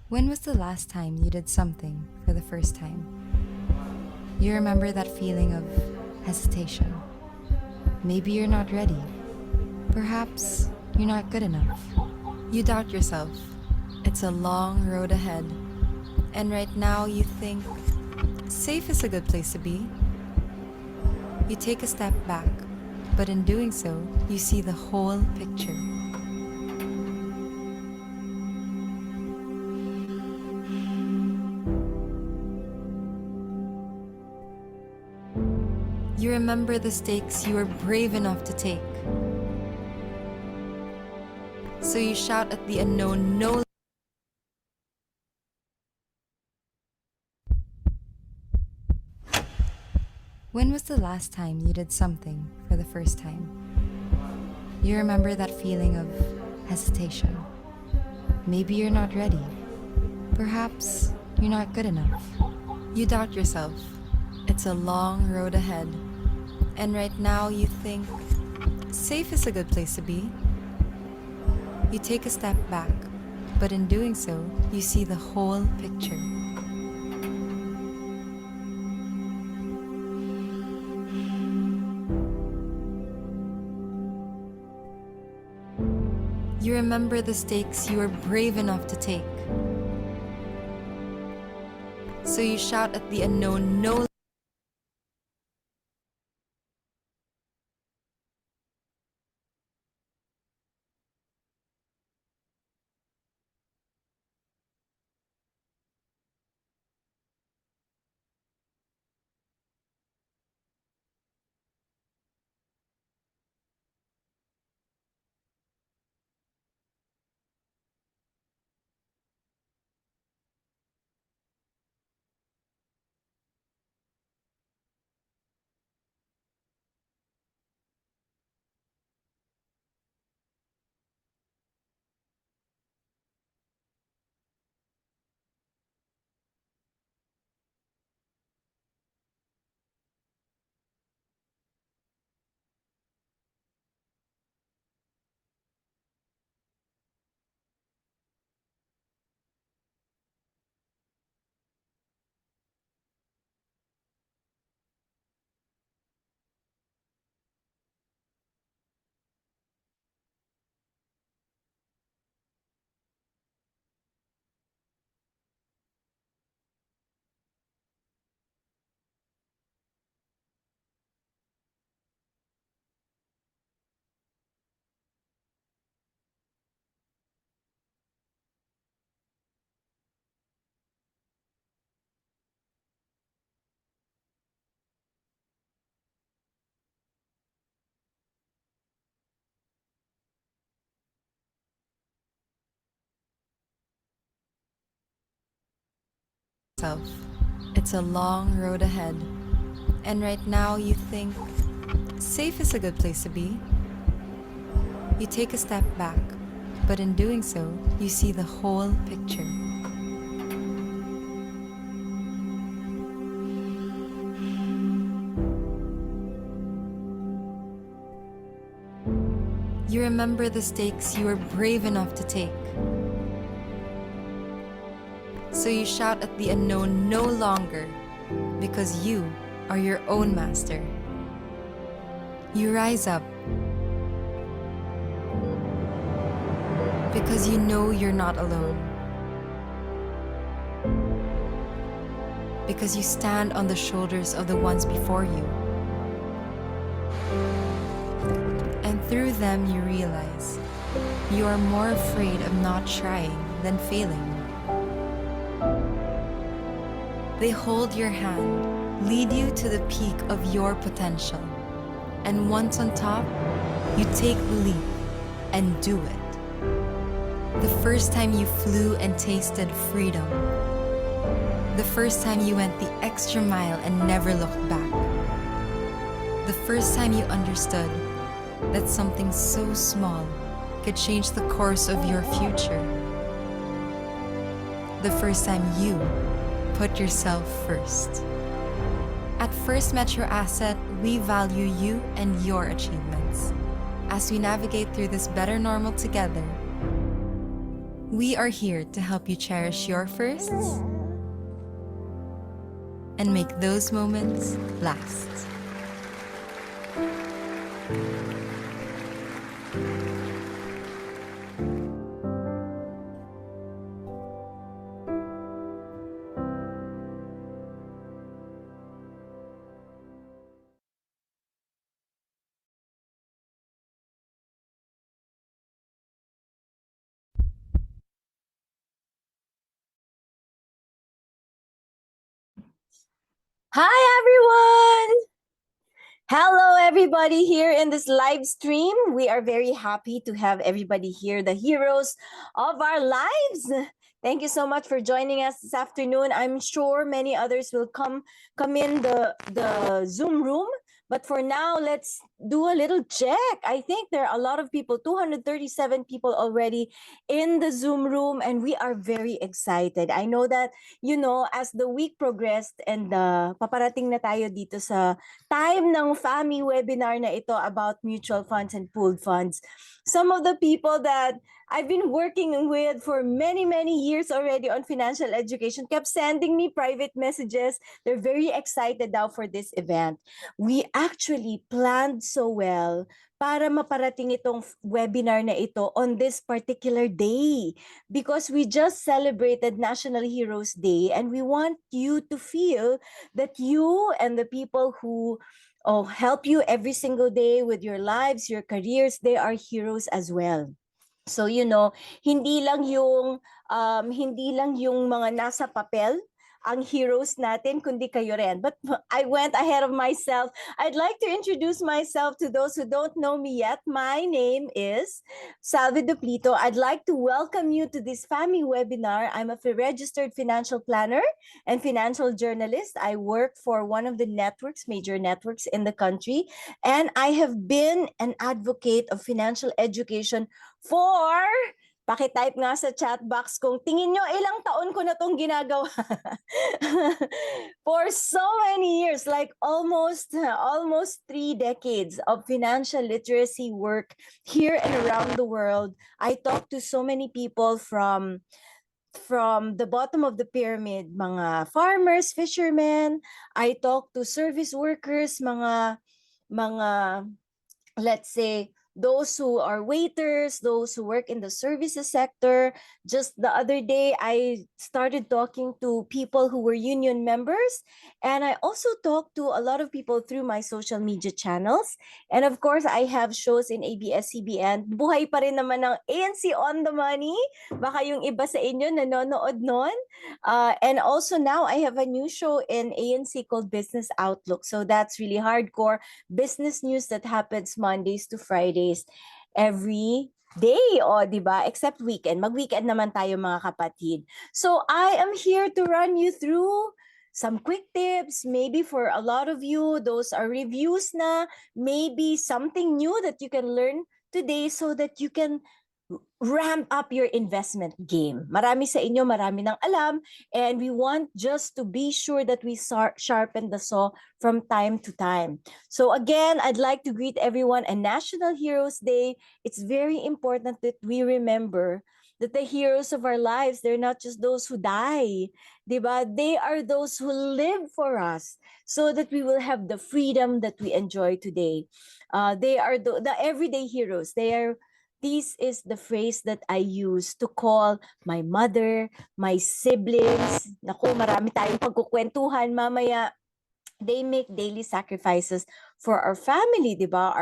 When was the last time you did something for the first time? You remember that feeling of hesitation. Maybe you're not ready. Perhaps you're not good enough. You doubt yourself. It's a long road ahead. And right now you think, safe is a good place to be. You take a step back, but in doing so, you see the whole picture. You remember the stakes you were brave enough to take. So you shout at the unknown no. When was the last time you did something for the first time? You remember that feeling of hesitation. Maybe you're not ready. Perhaps you're not good enough. You doubt yourself. It's a long road ahead. And right now you think, safe is a good place to be. You take a step back, but in doing so, you see the whole picture. You remember the stakes you were brave enough to take. So you shout at the unknown no. It's a long road ahead. And right now you think, safe is a good place to be. You take a step back, but in doing so, you see the whole picture. You remember the stakes you were brave enough to take. So you shout at the unknown no longer, because you are your own master. You rise up, because you know you're not alone. Because you stand on the shoulders of the ones before you. And through them you realize you are more afraid of not trying than failing. They hold your hand, lead you to the peak of your potential. And once on top, you take the leap and do it. The first time you flew and tasted freedom. The first time you went the extra mile and never looked back. The first time you understood that something so small could change the course of your future. The first time you put yourself first. At First Metro Asset, we value you and your achievements. As we navigate through this better normal together, we are here to help you cherish your firsts and make those moments last. Hi, everyone! Hello, everybody here in this live stream. We are very happy to have everybody here, the heroes of our lives. Thank you so much for joining us this afternoon. I'm sure many others will come in the Zoom room. But for now, let's do a little check. I think there are a lot of people, 237 people already in the Zoom room, and we are very excited. I know that, as the week progressed and paparating na tayo dito sa time ng FAMI webinar na ito about mutual funds and pooled funds. Some of the people that I've been working with for many, many years already on financial education kept sending me private messages. They're very excited now for this event. We actually planned so well para maparating itong webinar na ito on this particular day because we just celebrated National Heroes Day and we want you to feel that you and the people who help you every single day with your lives, your careers, they are heroes as well. So hindi lang yung mga nasa papel ang heroes natin, kundi kayo rin. But I went ahead of myself. I'd like to introduce myself to those who don't know me yet. My name is Salve Duplito. I'd like to welcome you to this FAMI webinar. I'm a registered financial planner and financial journalist. I work for one of the major networks in the country. And I have been an advocate of financial education for, pakitype nga sa chat box kung tingin nyo ilang taon ko na tong ginagawa. For so many years, like almost 3 decades of financial literacy work here and around the world. I talk to so many people from the bottom of the pyramid, mga farmers, fishermen. I talk to service workers, mga let's say, those who are waiters, those who work in the services sector. Just the other day, I started talking to people who were union members. And I also talked to a lot of people through my social media channels. And of course, I have shows in ABS-CBN. Buhay pa rin naman ng ANC On The Money. Baka yung iba sa inyo nanonood nun. And also now, I have a new show in ANC called Business Outlook. So that's really hardcore business news that happens Mondays to Fridays every day, di ba? Except weekend. Mag-weekend naman tayo mga kapatid. So I am here to run you through some quick tips, maybe for a lot of you, those are reviews na, maybe something new that you can learn today so that you can ramp up your investment game. Marami sa inyo, marami nang alam, and we want just to be sure that we sharpen the saw from time to time. So again, I'd like to greet everyone on National Heroes Day. It's very important that we remember that the heroes of our lives, they're not just those who die, diba? They are those who live for us so that we will have the freedom that we enjoy today. They are the everyday heroes. This is the phrase that I use to call my mother, my siblings. Naku, marami tayong pagkukwentuhan mamaya. They make daily sacrifices for our family, di ba?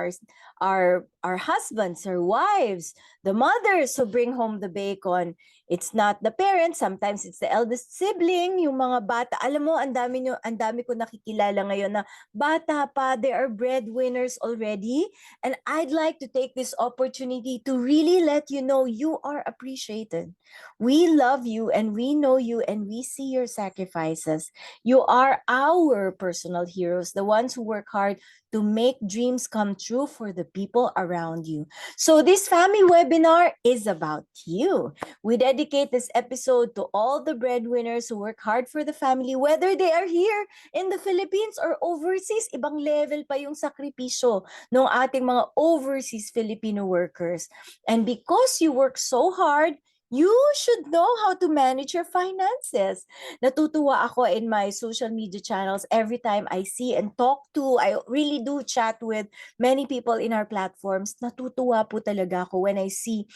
Our husbands, our wives, the mothers who bring home the bacon. It's not the parents, sometimes it's the eldest sibling, yung mga bata. Alam mo, ang dami ko nakikilala ngayon na bata pa, they are breadwinners already. And I'd like to take this opportunity to really let you know you are appreciated. We love you and we know you and we see your sacrifices. You are our personal heroes, the ones who work hard to make dreams come true for the people around you. So this family webinar is about you. We dedicate this episode to all the breadwinners who work hard for the family, whether they are here in the Philippines or overseas. Ibang level pa yung sakripisyo ng ating mga overseas Filipino workers. And because you work so hard, you should know how to manage your finances. Natutuwa ako in my social media channels every time I see and talk to, I really do chat with many people in our platforms. Natutuwa po talaga ako when I see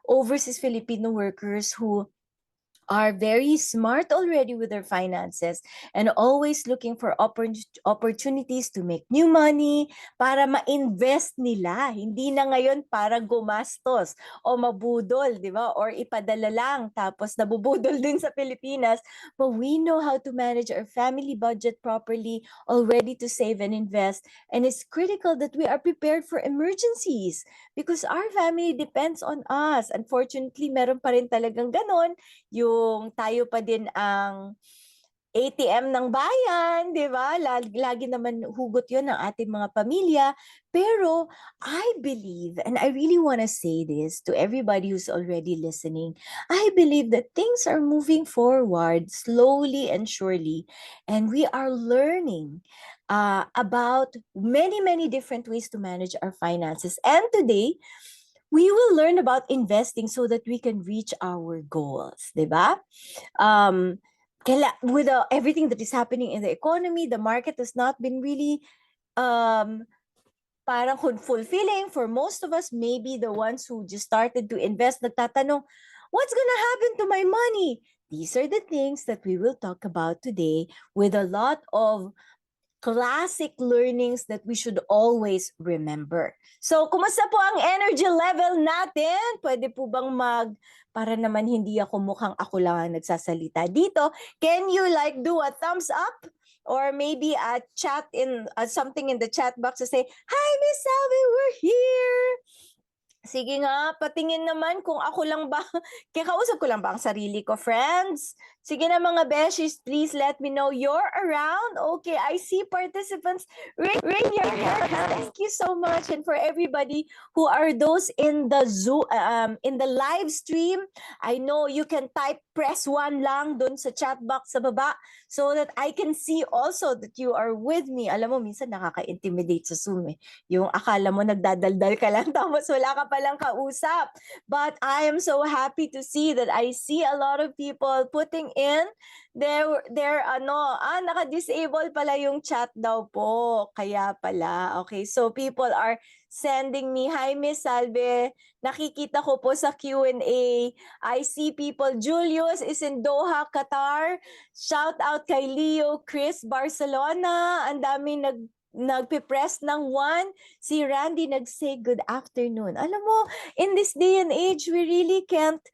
overseas Filipino workers who are very smart already with their finances and always looking for opportunities to make new money para ma-invest nila. Hindi na ngayon para gumastos o mabudol, di ba? Or ipadala lang tapos nabubudol din sa Pilipinas. But we know how to manage our family budget properly, already to save and invest. And it's critical that we are prepared for emergencies because our family depends on us. Unfortunately, meron pa rin talagang ganon yung tayo pa din ang ATM ng bayan, di ba? Lagi naman hugot yun ng ating mga pamilya. Pero I believe, and I really want to say this to everybody who's already listening, I believe that things are moving forward slowly and surely, and we are learning about many, many different ways to manage our finances. And today, we will learn about investing so that we can reach our goals, di ba? With everything that is happening in the economy, the market has not been really parang fulfilling for most of us. Maybe the ones who just started to invest, nagtatanong, what's gonna happen to my money? These are the things that we will talk about today with a lot of classic learnings that we should always remember. So, kumusta po ang energy level natin? Pwede po bang para naman hindi ako mukhang ako lang ang nagsasalita dito, can you like do a thumbs up? Or maybe a chat in something in the chat box to say, hi Miss Salve, we're here. Sige nga, patingin naman kung ako lang ba, kakausap ko lang ba ang sarili ko, friends? Sige na mga beshies, please let me know you're around. Okay, I see participants. Ring your hands. Thank you so much. And for everybody who are those in the Zoom, in the live stream, I know you can type press 1 lang dun sa chat box sa baba so that I can see also that you are with me. Alam mo, minsan nakaka-intimidate sa Zoom eh. Yung akala mo nagdadaldal ka lang tapos wala ka palang kausap. But I am so happy to see that I see a lot of people putting in their naka-disable pala yung chat daw po. Kaya pala. Okay, so people are sending me, hi Miss Salve, nakikita ko po sa Q&A. I see people, Julius is in Doha, Qatar. Shout out kay Leo, Chris, Barcelona. Ang dami nagpipress ng 1. Si Randy nag-say good afternoon. Alam mo, in this day and age, we really can't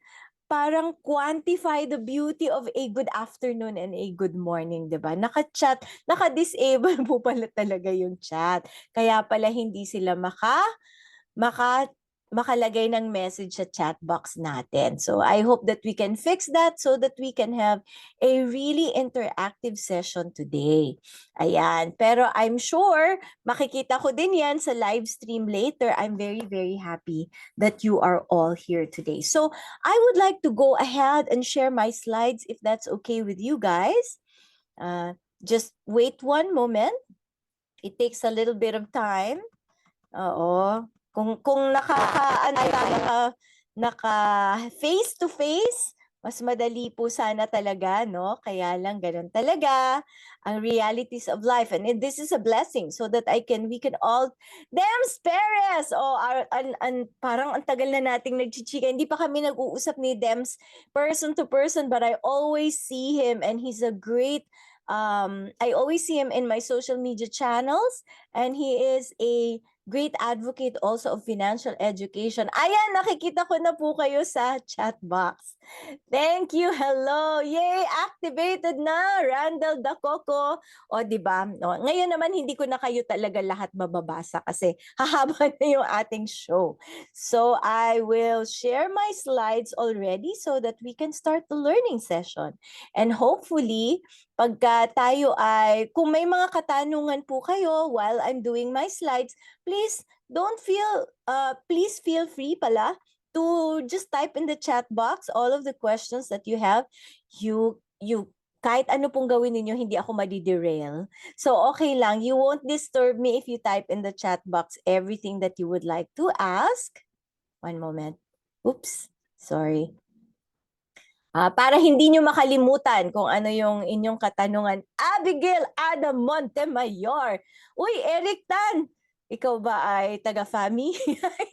parang quantify the beauty of a good afternoon and a good morning, 'di ba? Naka-chat, naka-disable po pala talaga yung chat. Kaya pala hindi sila makalagay ng message sa chat box natin. So I hope that we can fix that so that we can have a really interactive session today. Ayan. Pero I'm sure makikita ko din yan sa live stream later. I'm very, very happy that you are all here today. So I would like to go ahead and share my slides if that's okay with you guys. Just wait one moment. It takes a little bit of time. Oo. Kung naka face to face, mas madali po sana talaga, no? Kaya lang ganun talaga ang realities of life, and this is a blessing so that we can all Dems Perez. Parang ang tagal na nating nagchichika. Hindi pa kami nag-uusap ni Dems person to person, but I always see him and he's a great I always see him in my social media channels, and he is a great advocate also of financial education. Ayan, nakikita ko na po kayo sa chat box. Thank you. Hello. Yay! Activated na. Randall Dacoco. O, di ba? O, ngayon naman, hindi ko na kayo talaga lahat mababasa kasi hahaba na yung ating show. So, I will share my slides already so that we can start the learning session. And hopefully, pagka tayo ay, kung may mga katanungan po kayo while I'm doing my slides, please please feel free pala to just type in the chat box all of the questions that you have. You kahit ano pong gawin ninyo, hindi ako madi-derail. So okay lang, you won't disturb me if you type in the chat box everything that you would like to ask. One moment. Oops, sorry. Para hindi nyo makalimutan kung ano yung inyong katanungan. Abigail Adam Montemayor. Uy, Eric Tan, ikaw ba ay taga-FAMI?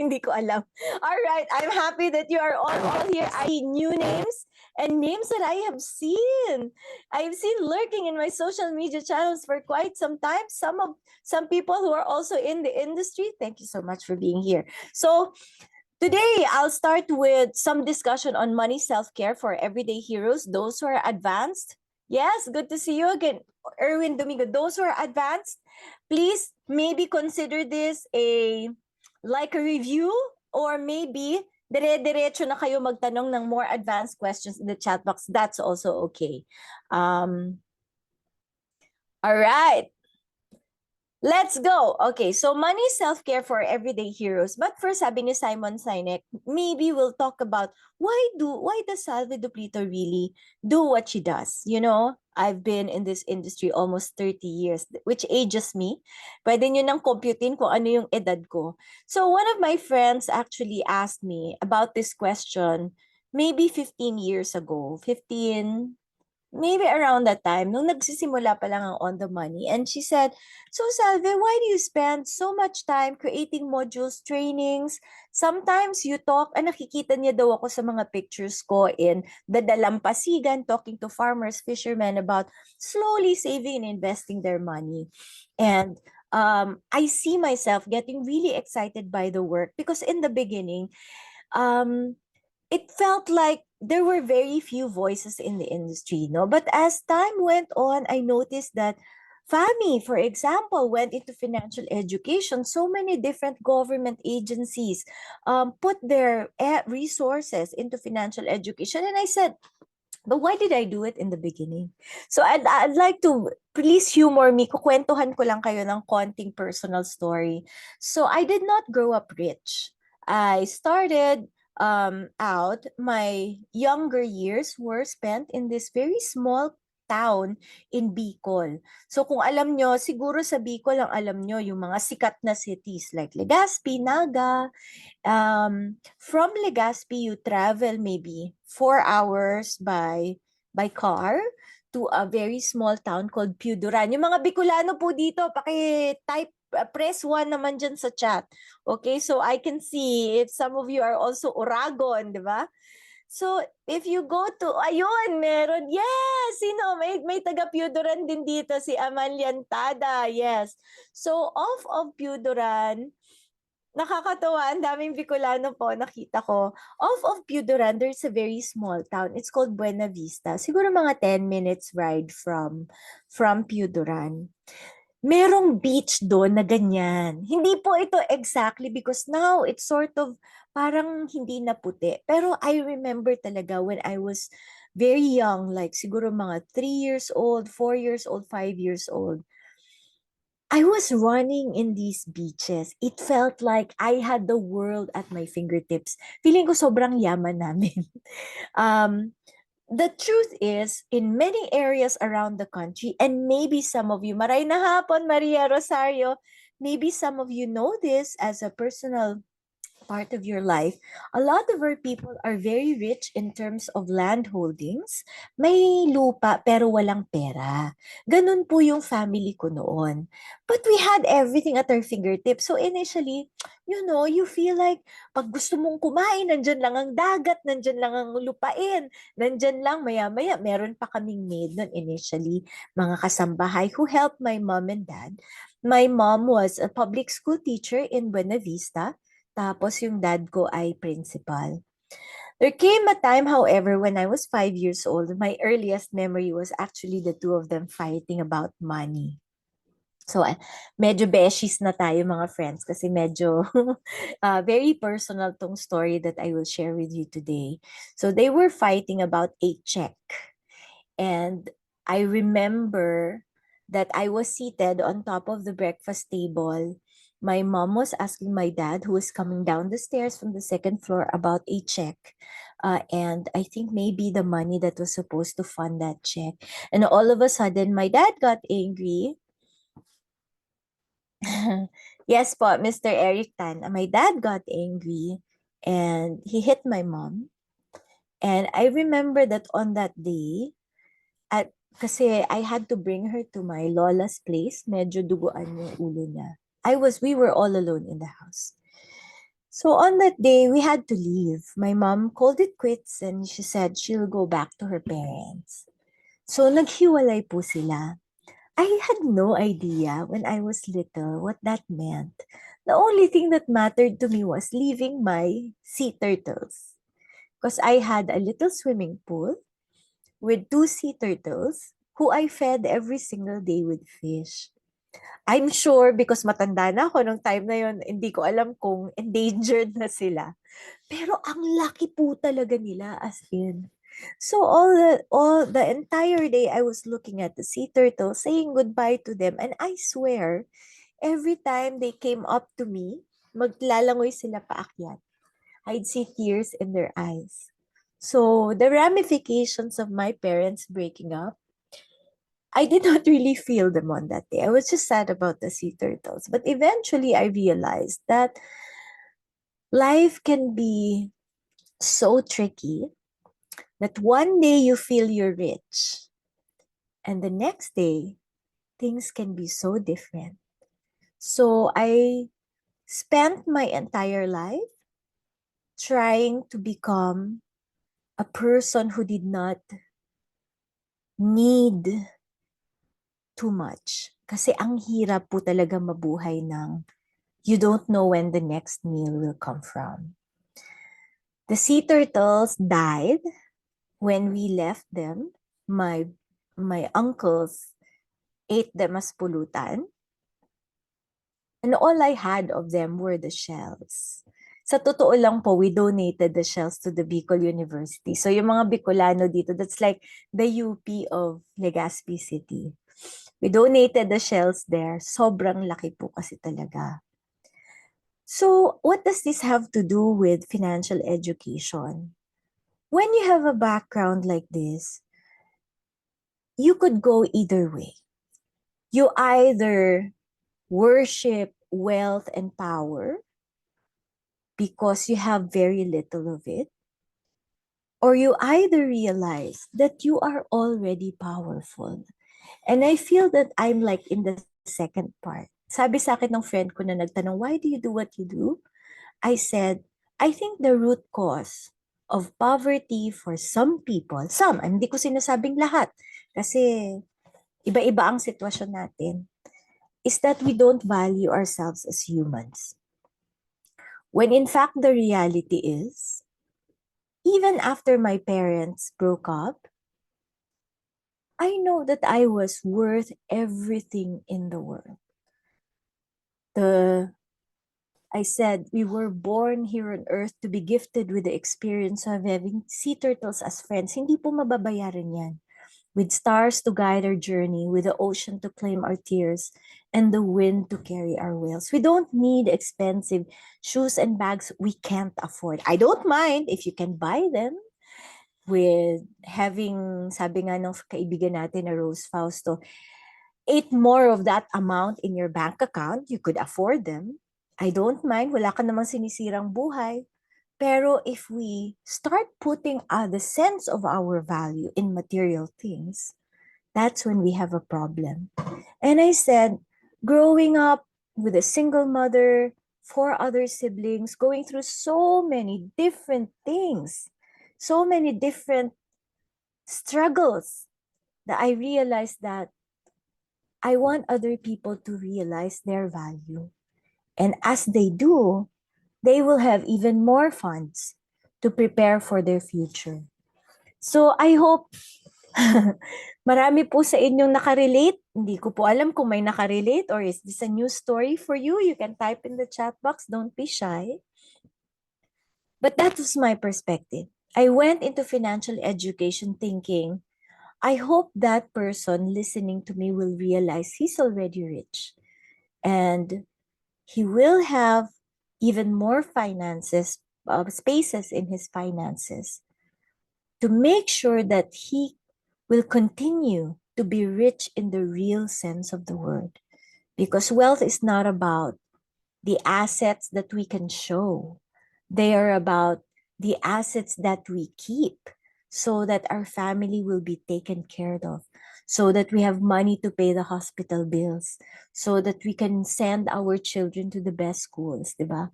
Hindi ko alam. All right, I'm happy that you are all here. I see new names and names that I have seen. I've seen lurking in my social media channels for quite some time. Some people who are also in the industry. Thank you so much for being here. So, today, I'll start with some discussion on money self-care for everyday heroes, those who are advanced. Yes, good to see you again, Erwin Domingo. Those who are advanced, please maybe consider this like a review, or maybe dire-diretso na kayo magtanong ng more advanced questions in the chat box. That's also okay. All right. Let's go. Okay, so money self-care for everyday heroes. But first, sabi ni Simon Sinek, maybe we'll talk about why does Salve Duplito really do what she does? You know, I've been in this industry almost 30 years, which ages me. Pwede nyo nang computein kung ano yung edad ko. So one of my friends actually asked me about this question maybe 15 years ago. 15, maybe around that time, nung nagsisimula pa lang ang On the Money. And she said, so Salve, why do you spend so much time creating modules, trainings? Sometimes you talk, nakikita niya daw ako sa mga pictures ko in the Dalampasigan, talking to farmers, fishermen about slowly saving and investing their money. And I see myself getting really excited by the work because in the beginning, it felt like there were very few voices in the industry, no? But as time went on, I noticed that FAMI, for example, went into financial education. So many different government agencies put their resources into financial education. And I said, but why did I do it in the beginning? So I'd like to, please humor me. Kukwentuhan ko lang kayo ng konting personal story. So I did not grow up rich. I started out, my younger years were spent in this very small town in Bicol. So kung alam nyo, siguro sa Bicol ang alam nyo yung mga sikat na cities like Legazpi, Naga. From Legazpi, you travel maybe 4 hours by car to a very small town called Piuduran. Yung mga Bicolano po dito, paki-type press 1 naman dyan sa chat. Okay, so I can see if some of you are also Oragon, di ba? So, if you go to, ayun, meron, yes, may taga Piuduran din dito, si Amalyantada, yes. So, off of Piuduran, nakakatawa, ang daming Bicolano po, nakita ko. Off of Piuduran, there's a very small town. It's called Buena Vista. Siguro mga 10 minutes ride from Piuduran. Merong beach doon na ganyan. Hindi po ito exactly because now it's sort of parang hindi na puti. Pero I remember talaga when I was very young, like siguro mga 3 years old, 4 years old, 5 years old. I was running in these beaches. It felt like I had the world at my fingertips. Feeling ko sobrang yaman namin. The truth is, in many areas around the country, and maybe some of you, maray na hapon, Maria Rosario, maybe some of you know this as a personal part of your life, a lot of our people are very rich in terms of land holdings. May lupa pero walang pera. Ganun po yung family ko noon. But we had everything at our fingertips. So initially, you feel like pag gusto mong kumain, nandyan lang ang dagat, nandyan lang ang lupain, nandyan lang maya-maya. Meron pa kaming maid nun initially, mga kasambahay who helped my mom and dad. My mom was a public school teacher in Buena Vista. Tapos yung dad ko ay principal. There came a time, however, when I was 5 years old, my earliest memory was actually the two of them fighting about money. So, medyo beshies na tayo mga friends kasi medyo very personal tong story that I will share with you today. So, they were fighting about a check. And I remember that I was seated on top of the breakfast table. My mom was asking my dad, who was coming down the stairs from the second floor, about a check. And I think maybe the money that was supposed to fund that check. And all of a sudden, my dad got angry. Yes po, Mr. Eric Tan. My dad got angry and he hit my mom. And I remember that on that day, at kasi I had to bring her to my lola's place. Medyo duguan yung ulo niya. We were all alone in the house. So on that day, we had to leave. My mom called it quits and she said she'll go back to her parents. So naghiwalay po sila. I had no idea when I was little what that meant. The only thing that mattered to me was leaving my sea turtles. Because I had a little swimming pool with two sea turtles who I fed every single day with fish. I'm sure because matanda na ako nung time na yon, hindi ko alam kung endangered na sila. Pero ang laki po talaga nila, as in. So all the entire day I was looking at the sea turtles, saying goodbye to them, and I swear every time they came up to me, maglalangoy sila paakyat. I'd see tears in their eyes. So the ramifications of my parents breaking up, I did not really feel them on that day. I was just sad about the sea turtles. But eventually I realized that life can be so tricky that one day you feel you're rich, and the next day things can be so different. So I spent my entire life trying to become a person who did not need too much. Kasi ang hirap po talaga mabuhay ng you don't know when the next meal will come from. The sea turtles died when we left them. My uncles ate them as pulutan. And all I had of them were the shells. Sa totoo lang po, we donated the shells to the Bicol University. So yung mga Bicolano dito, that's like the UP of Legazpi City. We donated the shells there. Sobrang laki po kasi talaga. So what does this have to do with financial education? When you have a background like this, you could go either way. You either worship wealth and power because you have very little of it, or you either realize that you are already powerful. And I feel that I'm like in the second part. Sabi sa akin ng friend ko na nagtanong, why do you do what you do? I said, I think the root cause of poverty for some people, hindi ko sinasabing lahat, kasi iba-iba ang sitwasyon natin, is that we don't value ourselves as humans. When in fact, the reality is, even after my parents broke up, I know that I was worth everything in the world. I said we were born here on earth to be gifted with the experience of having sea turtles as friends. Hindi po mababayaran yan. With stars to guide our journey, with the ocean to claim our tears, and the wind to carry our wails. We don't need expensive shoes and bags we can't afford. I don't mind if you can buy them. With having, sabi nga ng kaibigan natin na Rose Fausto, 8 more of that amount in your bank account, you could afford them. I don't mind, wala ka namang sinisirang buhay. Pero if we start putting the sense of our value in material things, that's when we have a problem. And I said, growing up with a single mother, four other siblings, going through so many different things, so many different struggles, that I realized that I want other people to realize their value. And as they do, they will have even more funds to prepare for their future. So I hope marami po sa inyong nakarelate. Hindi ko po alam kung may nakarelate or is this a new story for you? You can type in the chat box. Don't be shy. But that was my perspective. I went into financial education thinking, I hope that person listening to me will realize he's already rich and he will have even more finances, spaces in his finances to make sure that he will continue to be rich in the real sense of the word. Because wealth is not about the assets that we can show, they are about the assets that we keep so that our family will be taken care of, so that we have money to pay the hospital bills, so that we can send our children to the best schools, diba?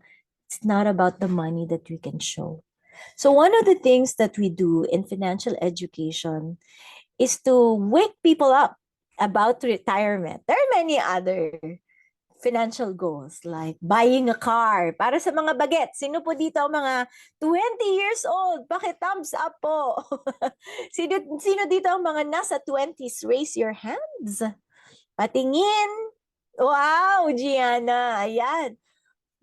It's not about the money that we can show. So one of the things that we do in financial education is to wake people up about retirement. There are many other financial goals like buying a car. Para sa mga bagets, sino po dito ang mga 20 years old? Paki-thumbs up po. sino dito ang mga nasa 20s? Raise your hands. Patingin. Wow, Gianna. Ayan.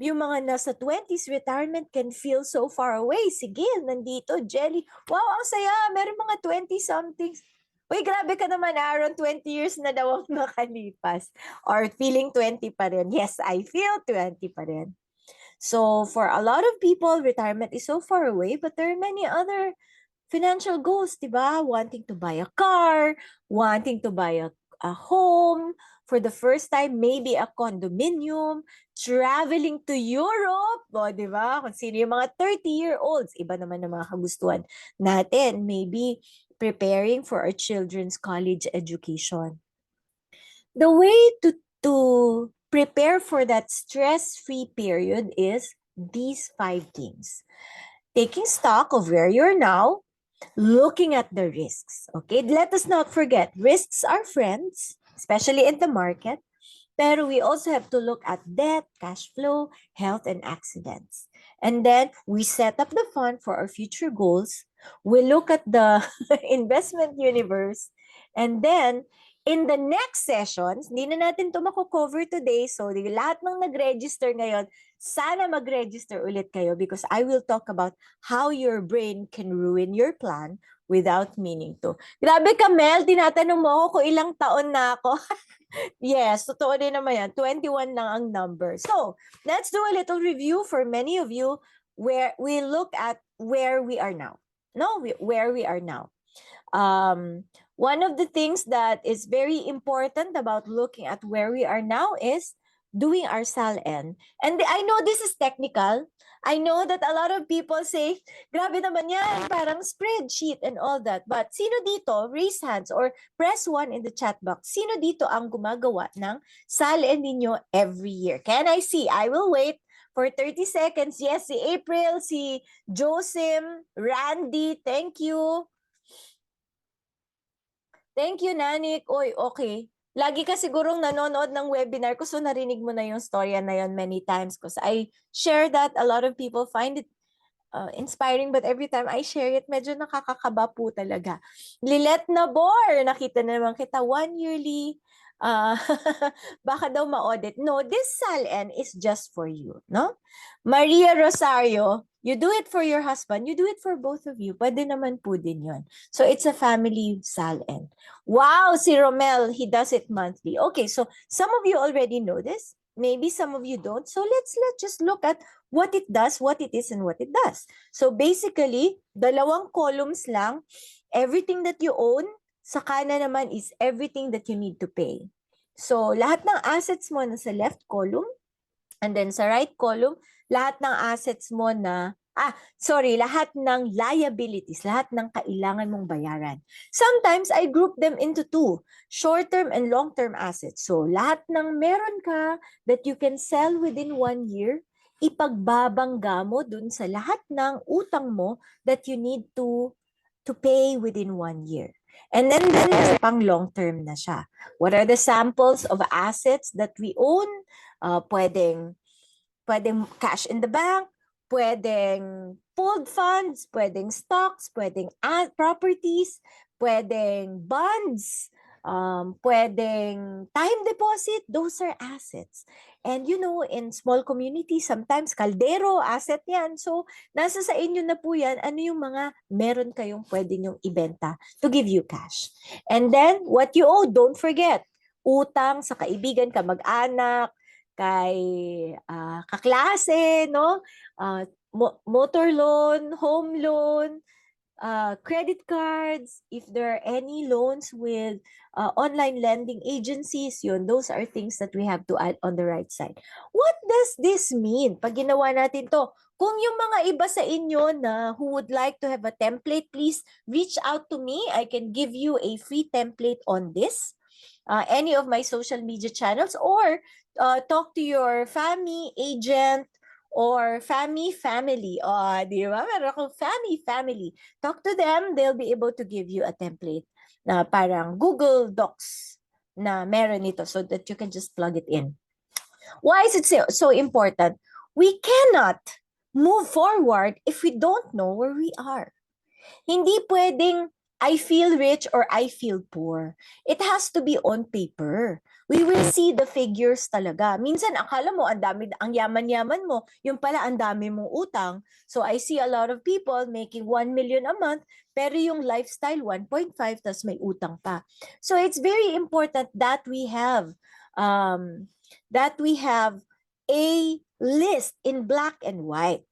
Yung mga nasa 20s, retirement can feel so far away. Sige, nandito, Jelly. Wow, ang saya. Meron mga 20-somethings. Uy, grabe ka naman, Aaron. 20 years na daw ang nakalipas. Or feeling 20 pa rin. Yes, I feel 20 pa rin. So, for a lot of people, retirement is so far away, but there are many other financial goals, diba? Wanting to buy a car, wanting to buy a home, for the first time, maybe a condominium, traveling to Europe, o, diba? Kung sino yung mga 30-year-olds, iba naman ang mga kagustuhan natin. Maybe preparing for our children's college education. The way to prepare for that stress-free period is these 5 things. Taking stock of where you're now, looking at the risks. Okay, let us not forget, risks are friends, especially in the market. Pero we also have to look at debt, cash flow, health, and accidents. And then we set up the fund for our future goals. We look at the investment universe. And then, in the next sessions, hindi na natin ito mako-cover today. So, lahat ng nag-register ngayon, sana mag-register ulit kayo because I will talk about how your brain can ruin your plan without meaning to. Grabe ka, Mel. Tinatanong mo ako kung ilang taon na ako. Yes, totoo din naman yan. 21 lang ang number. So, let's do a little review for many of you where we look at where we are now. Where we are now. One of the things that is very important about looking at where we are now is doing our SALN. And I know this is technical. I know that a lot of people say, grabe naman yan, parang spreadsheet and all that. But sino dito, raise hands or press 1 in the chat box. Sino dito ang gumagawa ng SALN ninyo every year? Can I see? I will wait for 30 seconds. Yes, si April, si Josim, Randy, thank you. Thank you, Nanik. Oy, okay. Lagi ka sigurong nanonood ng webinar ko, so narinig mo na yung storya na yon many times because I share that. A lot of people find it inspiring, but every time I share it, medyo nakakakaba po talaga. Lilet na bore, nakita na naman kita, 1 yearly, baka daw ma-audit. No, this SALN is just for you, no? Maria Rosario, you do it for your husband, you do it for both of you. Pwede naman po din yun. So it's a family SALN. Wow, si Romel, he does it monthly. Okay, so some of you already know this. Maybe some of you don't. So let's just look at what it does, what it is, and what it does. So basically, 2 columns lang. Everything that you own, sa kanan naman is everything that you need to pay. So lahat ng assets mo nasa left column, And then sa right column, lahat ng assets mo na, lahat ng liabilities, lahat ng kailangan mong bayaran. Sometimes I group them into two, short-term and long-term assets. So lahat ng meron ka that you can sell within 1 year, ipagbabangga mo dun sa lahat ng utang mo that you need to pay within 1 year. And then pang long-term na siya. What are the samples of assets that we own? Pwedeng cash in the bank, pwedeng pooled funds, pwedeng stocks, pwedeng properties, pwedeng bonds, pwedeng time deposit. Those are assets. And in small communities, sometimes kaldero, asset yan. So, nasa sa inyo na po yan, ano yung mga meron kayong pwedeng yung ibenta to give you cash. And then, what you owe, don't forget, utang sa kaibigan, kamag-anak, kay kaklase, no? Motor loan, home loan, credit cards, if there are any loans with online lending agencies, those are things that we have to add on the right side. What does this mean? Pag ginawa natin to, kung yung mga iba sa inyo na who would like to have a template, please reach out to me. I can give you a free template on this. Any of my social media channels, or talk to your FAMI agent or FAMI family. Di ba? Meron akong FAMI family. Talk to them. They'll be able to give you a template na parang Google Docs na meron ito so that you can just plug it in. Why is it so important? We cannot move forward if we don't know where we are. Hindi pwedeng I feel rich or I feel poor. It has to be on paper. We will see the figures talaga. Minsan akala mo ang yaman-yaman mo, yung pala ang dami mong utang. So I see a lot of people making 1 million a month, pero yung lifestyle 1.5 tas may utang pa. So it's very important that we have a list in black and white.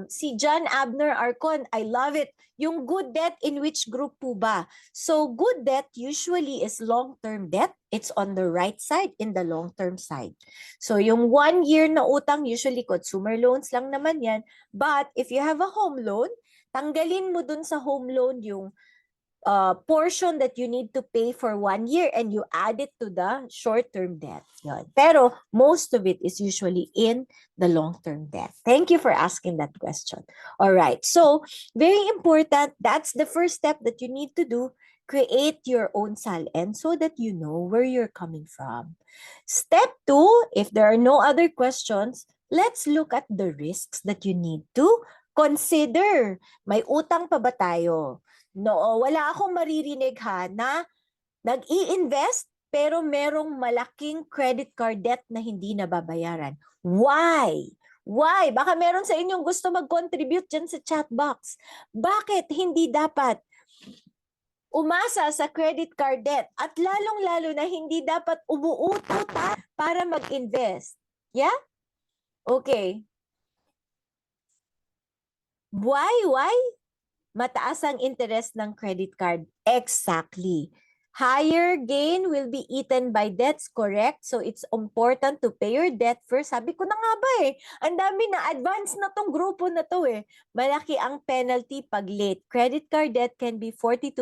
Si John Abner Arcon, I love it. Yung good debt, in which group po ba? So good debt usually is long-term debt. It's on the right side, in the long-term side. So yung 1 year na utang, usually consumer loans lang naman yan. But if you have a home loan, tanggalin mo dun sa home loan yung portion that you need to pay for 1 year and you add it to the short-term debt. Yun. Pero most of it is usually in the long-term debt. Thank you for asking that question. All right. So, very important. That's the first step that you need to do. Create your own SALN so that you know where you're coming from. Step 2, if there are no other questions, let's look at the risks that you need to consider. May utang pa ba tayo? No, wala akong maririnig na nag-i-invest pero merong malaking credit card debt na hindi nababayaran. Why? Why? Baka meron sa inyong gusto mag-contribute dyan sa chat box. Bakit hindi dapat umasa sa credit card debt at lalong-lalo na hindi dapat umuutang para mag-invest? Yeah? Okay. Why? Mataas ang interest ng credit card. Exactly. Higher gain will be eaten by debts, correct? So it's important to pay your debt first. Sabi ko na nga ba ang dami na advance na tong grupo na to Malaki ang penalty pag late. Credit card debt can be 42%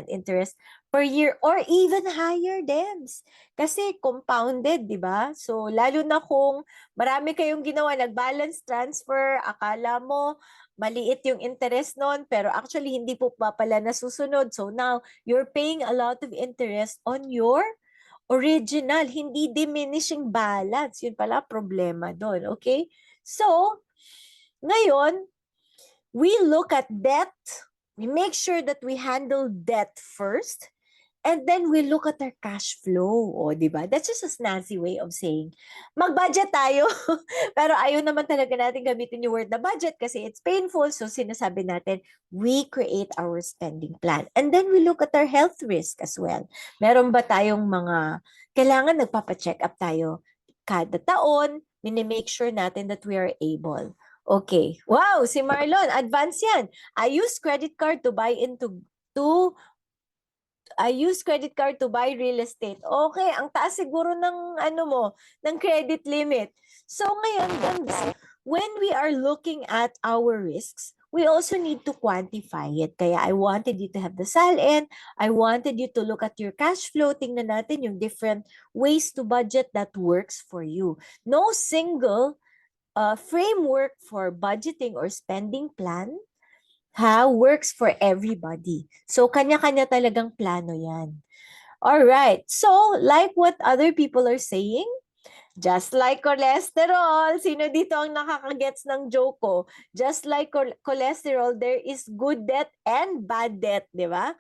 interest per year or even higher, Debs. Kasi compounded, di ba? So lalo na kung marami kayong ginawa, nag-balance transfer, akala mo maliit yung interest nun, pero actually hindi po pa pala nasusunod. So now, you're paying a lot of interest on your original, hindi diminishing balance. Yun pala problema doon, okay? So, ngayon, we look at debt. We make sure that we handle debt first. And then we look at our cash flow. O, di ba? That's just a snazzy way of saying, mag-budget tayo. Pero ayaw naman talaga natin gamitin yung word na budget kasi it's painful. So sinasabi natin, we create our spending plan. And then we look at our health risk as well. Meron ba tayong kailangan nagpapa-check up tayo kada taon, minimake sure natin that we are able. Okay. Wow, si Marlon, advance yan. I use credit card to buy into I use credit card to buy real estate. Okay, ang taas siguro ng ano mo, ng credit limit. So ngayon, when we are looking at our risks, we also need to quantify it. Kaya I wanted you to have the SALN. I wanted you to look at your cash flow. Tingnan natin yung different ways to budget that works for you. No single framework for budgeting or spending plan works for everybody. So, kanya-kanya talagang plano yan. All right. So, like what other people are saying, just like cholesterol, sino dito ang nakakagets ng joke ko? Just like cholesterol, there is good debt and bad debt, di ba?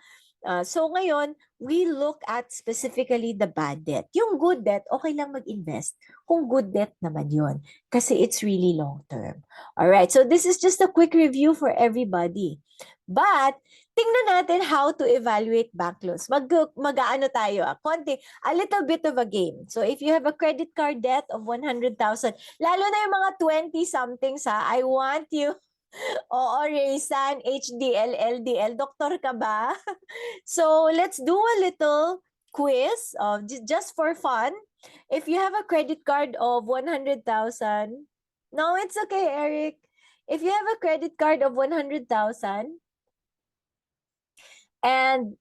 So ngayon, we look at specifically the bad debt. Yung good debt, okay lang mag-invest kung good debt naman yun. Kasi it's really long term. Alright, so this is just a quick review for everybody. But, tingnan natin how to evaluate bank loans. Mag-ano tayo, a little bit of a game. So if you have a credit card debt of 100,000, lalo na yung mga 20-somethings I want you. Oo, Raysan, HDL, LDL, doktor ka ba? So let's do a little quiz just for fun. If you have a credit card of 100,000, no, it's okay, Eric. If you have a credit card of 100,000 and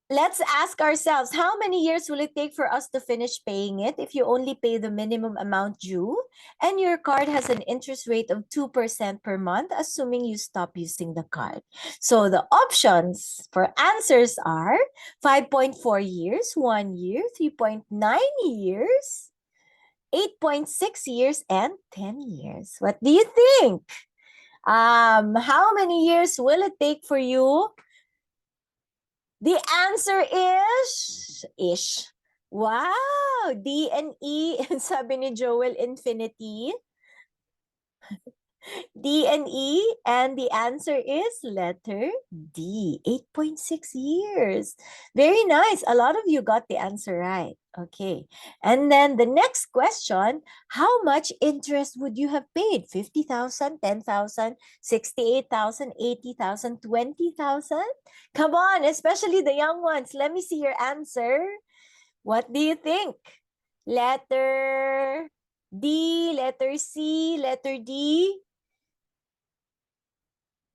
let's ask ourselves, how many years will it take for us to finish paying it if you only pay the minimum amount due and your card has an interest rate of 2% per month, assuming you stop using the card? So the options for answers are 5.4 years, 1 year, 3.9 years, 8.6 years, and 10 years. What do you think? How many years will it take for you? The answer is wow, D and E. Sabi ni Joel Infinity. D and E, and the answer is letter D, 8.6 years. Very nice. A lot of you got the answer right. Okay. And then the next question, how much interest would you have paid? 50,000, 10,000, 68,000, 80,000, 20,000? Come on, especially the young ones. Let me see your answer. What do you think? Letter D, letter C, letter D?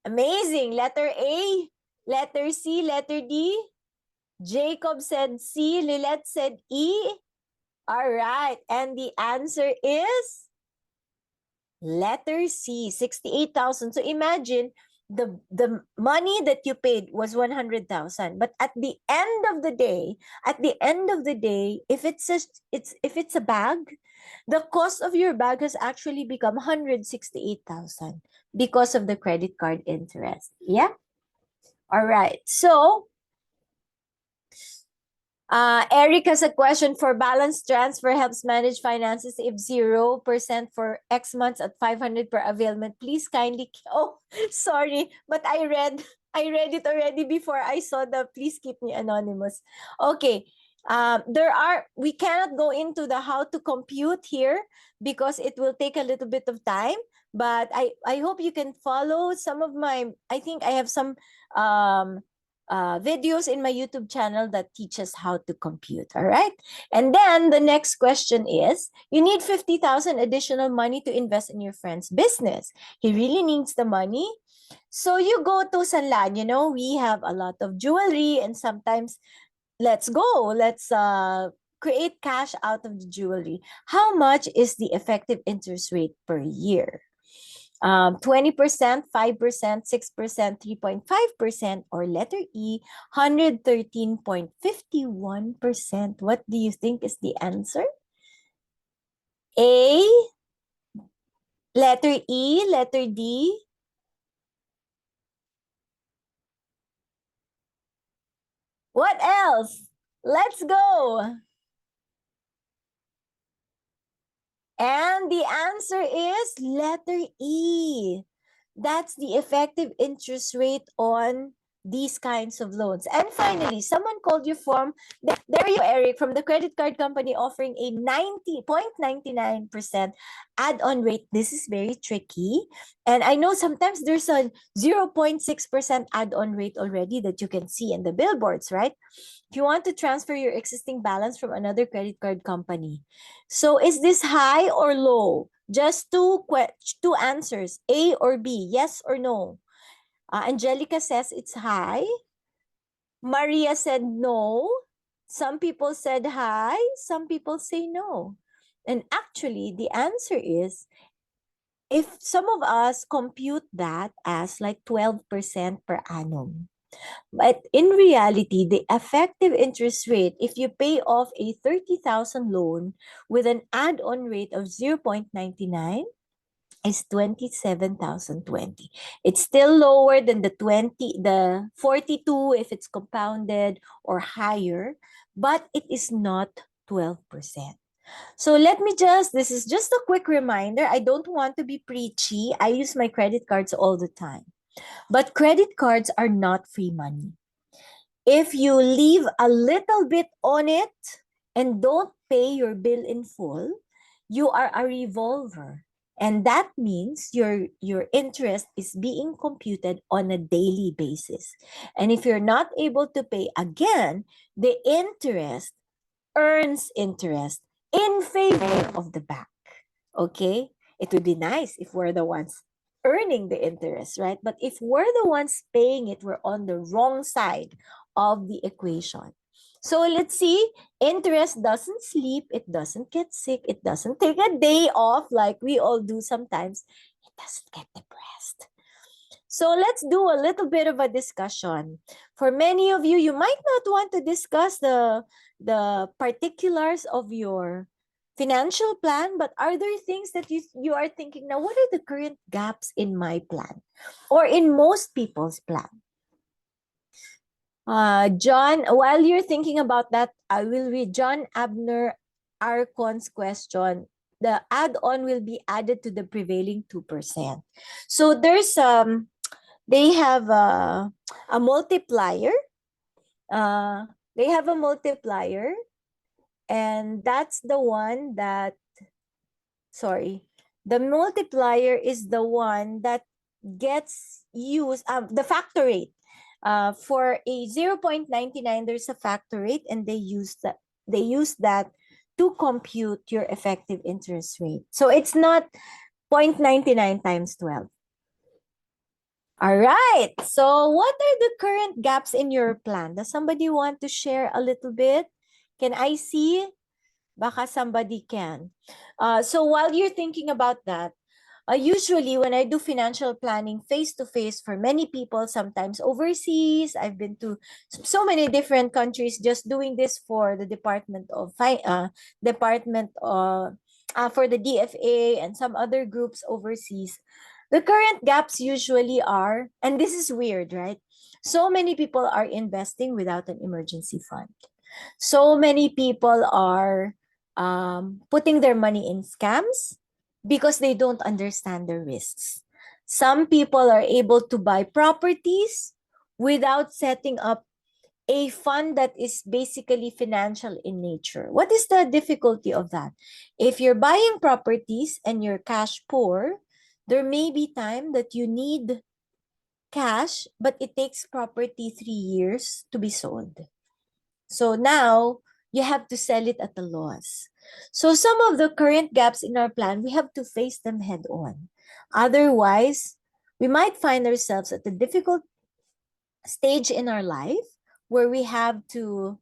Amazing. Letter A, letter C, letter D. Jacob said C, Lilette said E. All right. And the answer is letter C, 68,000. So imagine the money that you paid was 100,000, but at the end of the day, if it's a bag, the cost of your bag has actually become 168,000 because of the credit card interest. Yeah. All right. So Eric has a question. For balance transfer helps manage finances if 0% for X months at 500 per availment. Please kindly, oh, sorry, but I read it already before I saw the please keep me anonymous. Okay. We cannot go into the how to compute here because it will take a little bit of time, but I hope you can follow some of I think I have some videos in my YouTube channel that teaches how to compute, all right? And then the next question is, you need 50,000 additional money to invest in your friend's business. He really needs the money. So you go to Sanlan, we have a lot of jewelry and sometimes let's create cash out of the jewelry. How much is the effective interest rate per year? 20%, 5%, 6%, 3.5%, or letter E, 113.51%. What do you think is the answer? A, letter E, letter D? What else? Let's go. And the answer is letter E. That's the effective interest rate on these kinds of loans. And finally, someone called you from, there you go, Eric, from the credit card company offering a 90.99% add-on rate. This is very tricky. And I know sometimes there's a 0.6% add-on rate already that you can see in the billboards, right? If you want to transfer your existing balance from another credit card company. So is this high or low? Just two answers, A or B, yes or no. Angelica says it's high. Maria said no. Some people said high. Some people say no. And actually, the answer is, if some of us compute that as like 12% per annum. But in reality, the effective interest rate, if you pay off a 30,000 loan with an add-on rate of 0.99, is 27,020. It's still lower than the 42 if it's compounded or higher, but it is not 12%. So this is just a quick reminder. I don't want to be preachy. I use my credit cards all the time. But credit cards are not free money. If you leave a little bit on it and don't pay your bill in full, you are a revolver. And that means your interest is being computed on a daily basis. And if you're not able to pay again, the interest earns interest in favor of the bank. Okay? It would be nice if we're the ones earning the interest, right? But if we're the ones paying it, we're on the wrong side of the equation. So let's see, interest doesn't sleep, it doesn't get sick, it doesn't take a day off like we all do sometimes. It doesn't get depressed. So let's do a little bit of a discussion. For many of you, you might not want to discuss the particulars of your financial plan, but are there things that you are thinking now, what are the current gaps in my plan or in most people's plan? John, while you're thinking about that, I will read John Abner Arcon's question. The add-on will be added to the prevailing 2%. So there's they have a multiplier. They have a multiplier, and that's the one that, sorry, the multiplier is the one that gets used, the factor rate. For a 0.99, there's a factor rate, and they use that to compute your effective interest rate. So it's not 0.99 times 12. All right. So what are the current gaps in your plan? Does somebody want to share a little bit? Can I see? Baka somebody can. So while you're thinking about that, usually when I do financial planning face-to-face for many people, sometimes overseas, I've been to so many different countries just doing this for the for the DFA and some other groups overseas. The current gaps usually are, and this is weird, right? So many people are investing without an emergency fund. So many people are putting their money in scams because they don't understand the risks. Some people are able to buy properties without setting up a fund that is basically financial in nature. What is the difficulty of that? If you're buying properties and you're cash poor, there may be time that you need cash, but it takes property 3 years to be sold. So now you have to sell it at a loss. So some of the current gaps in our plan, we have to face them head on. Otherwise, we might find ourselves at a difficult stage in our life where we have to,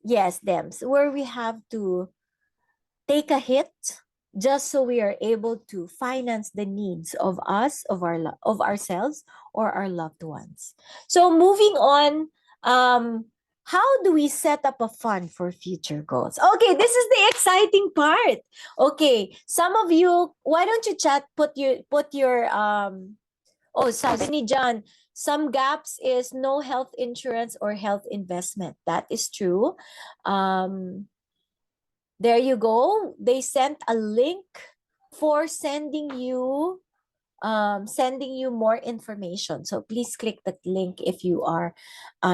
yes, Dems, where we have to take a hit just so we are able to finance the needs of us, of ourselves, or our loved ones. So moving on, how do we set up a fund for future goals? Okay, this is the exciting part. Okay, some of you, why don't you chat, put your oh, sabi ni John, some gaps is no health insurance or health investment. That is true. There you go. They sent a link for sending you sending you more information. So please click that link if you are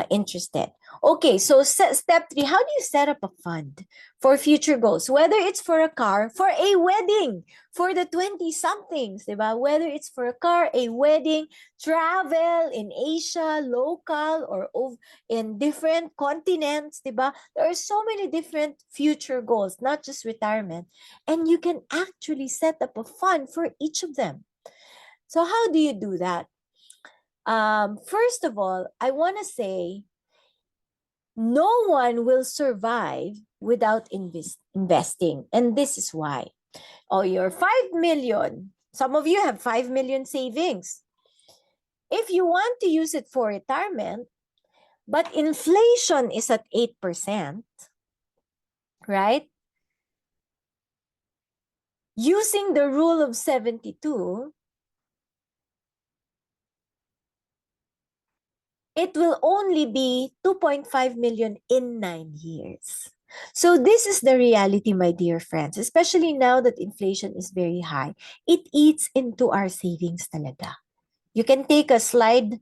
interested. Okay, so step 3, how do you set up a fund for future goals? Whether it's for a car, for a wedding, for the 20 somethings, diba? Whether it's for a car, a wedding, travel in Asia, local, or in different continents, diba? There are so many different future goals, not just retirement. And you can actually set up a fund for each of them. So how do you do that? First of all, I want to say no one will survive without investing. And this is why. Oh, your 5 million. Some of you have 5 million savings. If you want to use it for retirement, but inflation is at 8%, right? Using the rule of 72, it will only be 2.5 million in 9 years. So this is the reality, my dear friends, especially now that inflation is very high. It eats into our savings talaga. You can take a slide,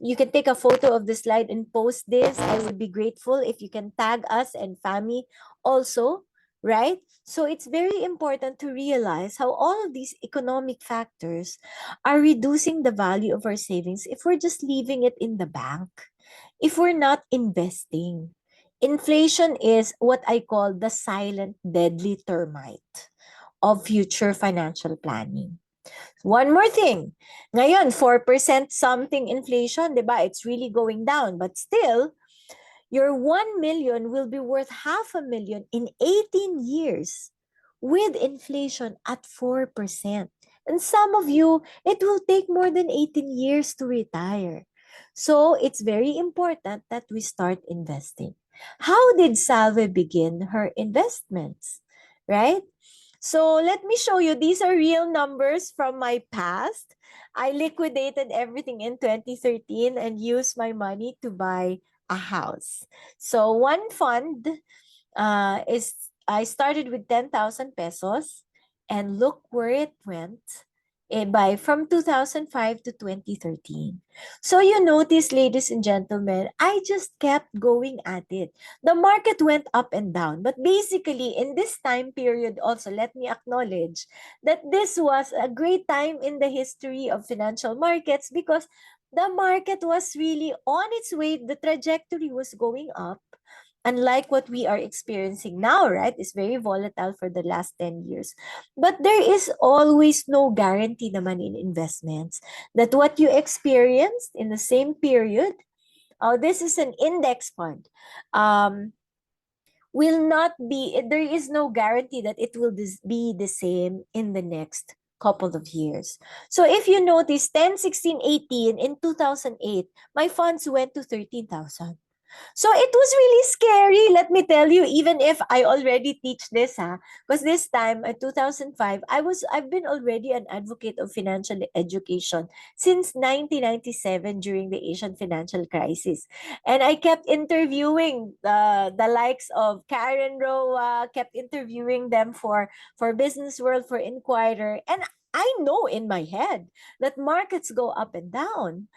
you can take a photo of the slide and post this. I would be grateful if you can tag us and FAMI also, right? So it's very important to realize how all of these economic factors are reducing the value of our savings if we're just leaving it in the bank, if we're not investing. Inflation is what I call the silent deadly termite of future financial planning. One more thing. Ngayon, 4% something inflation, di ba? It's really going down. But still, your 1 million will be worth half a million in 18 years with inflation at 4%. And some of you, it will take more than 18 years to retire. So it's very important that we start investing. How did Salve begin her investments? Right? So let me show you. These are real numbers from my past. I liquidated everything in 2013 and used my money to buy a house. So one fund is I started with 10,000 pesos and look where it went by from 2005 to 2013. So you notice, ladies and gentlemen, I just kept going at it. The market went up and down, but basically in this time period also, let me acknowledge that this was a great time in the history of financial markets because the market was really on its way, the trajectory was going up. Unlike what we are experiencing now, right? It's very volatile for the last 10 years. But there is always no guarantee naman in investments that what you experienced in the same period, this is an index fund, will not be, there is no guarantee that it will be the same in the next couple of years. So if you notice, 10, 16, 18, in 2008, my funds went to 13,000. So it was really scary, let me tell you, even if I already teach this, because this time at 2005, I've been already an advocate of financial education since 1997 during the Asian financial crisis. And I kept interviewing the likes of Karen Roa, kept interviewing them for Business World, for Inquirer, and I know in my head that markets go up and down.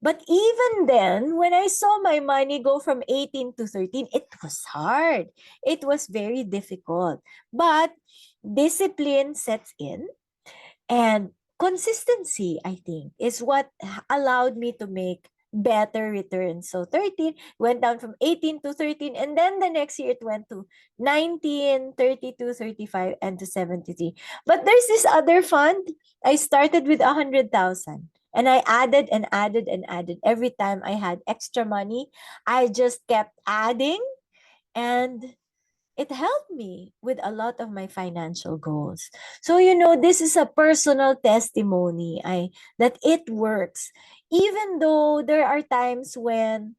But even then, when I saw my money go from 18 to 13, it was hard. It was very difficult. But discipline sets in, and consistency, I think, is what allowed me to make better returns. So 13 went down from 18 to 13, and then the next year it went to 19, 32, 35, and to 73. But there's this other fund. I started with 100,000. And I added and added and added. Every time I had extra money, I just kept adding, and it helped me with a lot of my financial goals. So this is a personal testimony that it works. Even though there are times when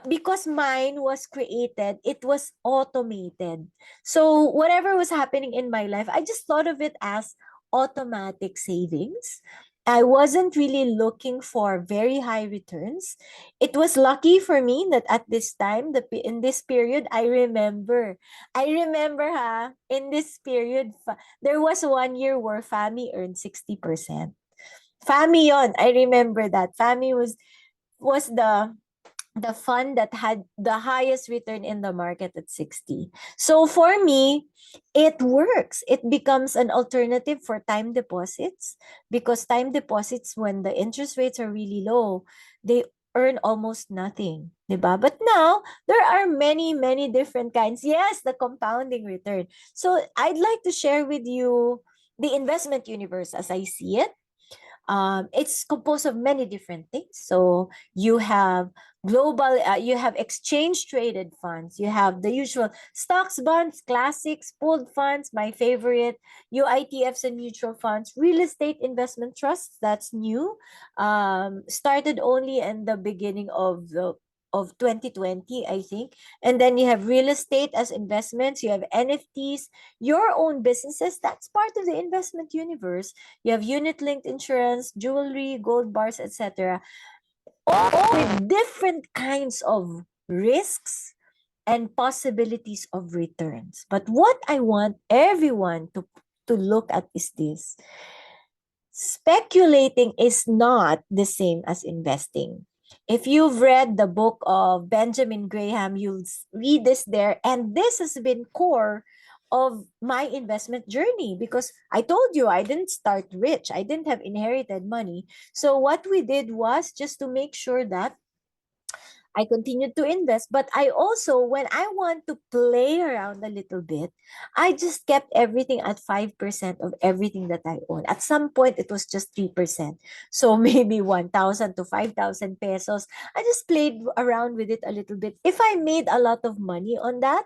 because mine was created, it was automated. So whatever was happening in my life, I just thought of it as automatic savings. I wasn't really looking for very high returns. It was lucky for me that at this time, in this period, I remember, in this period, there was one year where FAMI earned 60%. FAMI yon. I remember that. FAMI was the fund that had the highest return in the market at 60. So for me, it works. It becomes an alternative for time deposits, because time deposits, when the interest rates are really low, they earn almost nothing, diba? But now there are many, many different kinds. Yes, the compounding return. So I'd like to share with you the investment universe as I see it. It's composed of many different things. So you have you have exchange traded funds. You have the usual stocks, bonds, classics, pooled funds, my favorite, UITFs and mutual funds, real estate investment trusts. That's new. Started only in the beginning of 2020, I think. And then you have real estate as investments. You have NFTs, your own businesses. That's part of the investment universe. You have unit-linked insurance, jewelry, gold bars, etc. All with different kinds of risks and possibilities of returns. But what I want everyone to look at is this. Speculating is not the same as investing. If you've read the book of Benjamin Graham, you'll read this there. And this has been core of my investment journey, because I told you I didn't start rich. I didn't have inherited money. So what we did was just to make sure that I continued to invest, but I also, when I want to play around a little bit, I just kept everything at 5% of everything that I own. At some point, it was just 3%. So maybe 1,000 to 5,000 pesos. I just played around with it a little bit. If I made a lot of money on that,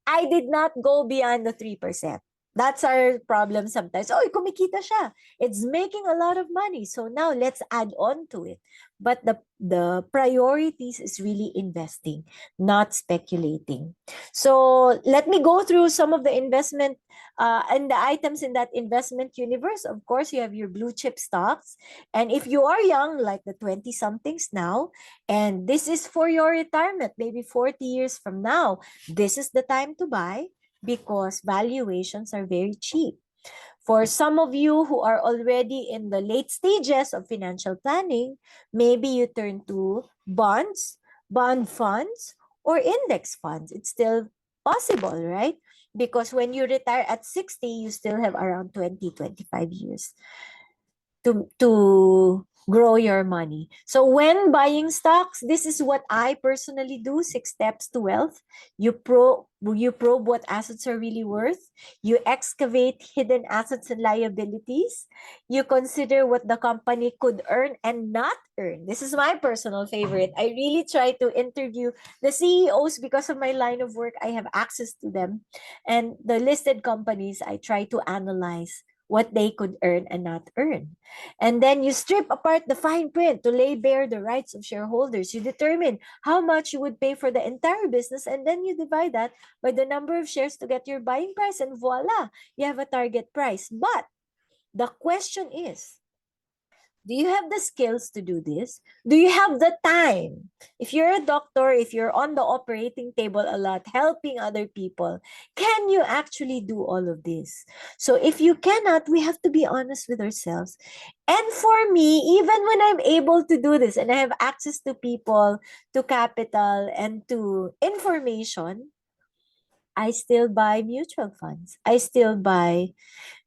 I did not go beyond the 3%. That's our problem sometimes. Oh, kumikita siya. It's making a lot of money. So now let's add on to it. But the priorities is really investing, not speculating. So let me go through some of the investment and the items in that investment universe. Of course, you have your blue chip stocks. And if you are young, like the 20 somethings now, and this is for your retirement, maybe 40 years from now, this is the time to buy, because valuations are very cheap. For some of you who are already in the late stages of financial planning, maybe you turn to bonds, bond funds, or index funds. It's still possible, right? Because when you retire at 60, you still have around 20-25 years to grow your money. So when buying stocks, this is what I personally do. 6 steps to wealth. You probe what assets are really worth. You excavate hidden assets and liabilities. You consider what the company could earn and not earn. This is my personal favorite. I really try to interview the CEOs because of my line of work. I have access to them. And the listed companies, I try to analyze what they could earn and not earn. And then you strip apart the fine print to lay bare the rights of shareholders. You determine how much you would pay for the entire business, and then you divide that by the number of shares to get your buying price, and voila, you have a target price. But the question is, do you have the skills to do this? Do you have the time? If you're a doctor, if you're on the operating table a lot, helping other people, can you actually do all of this? So if you cannot, we have to be honest with ourselves. And for me, even when I'm able to do this and I have access to people, to capital, and to information, I still buy mutual funds. I still buy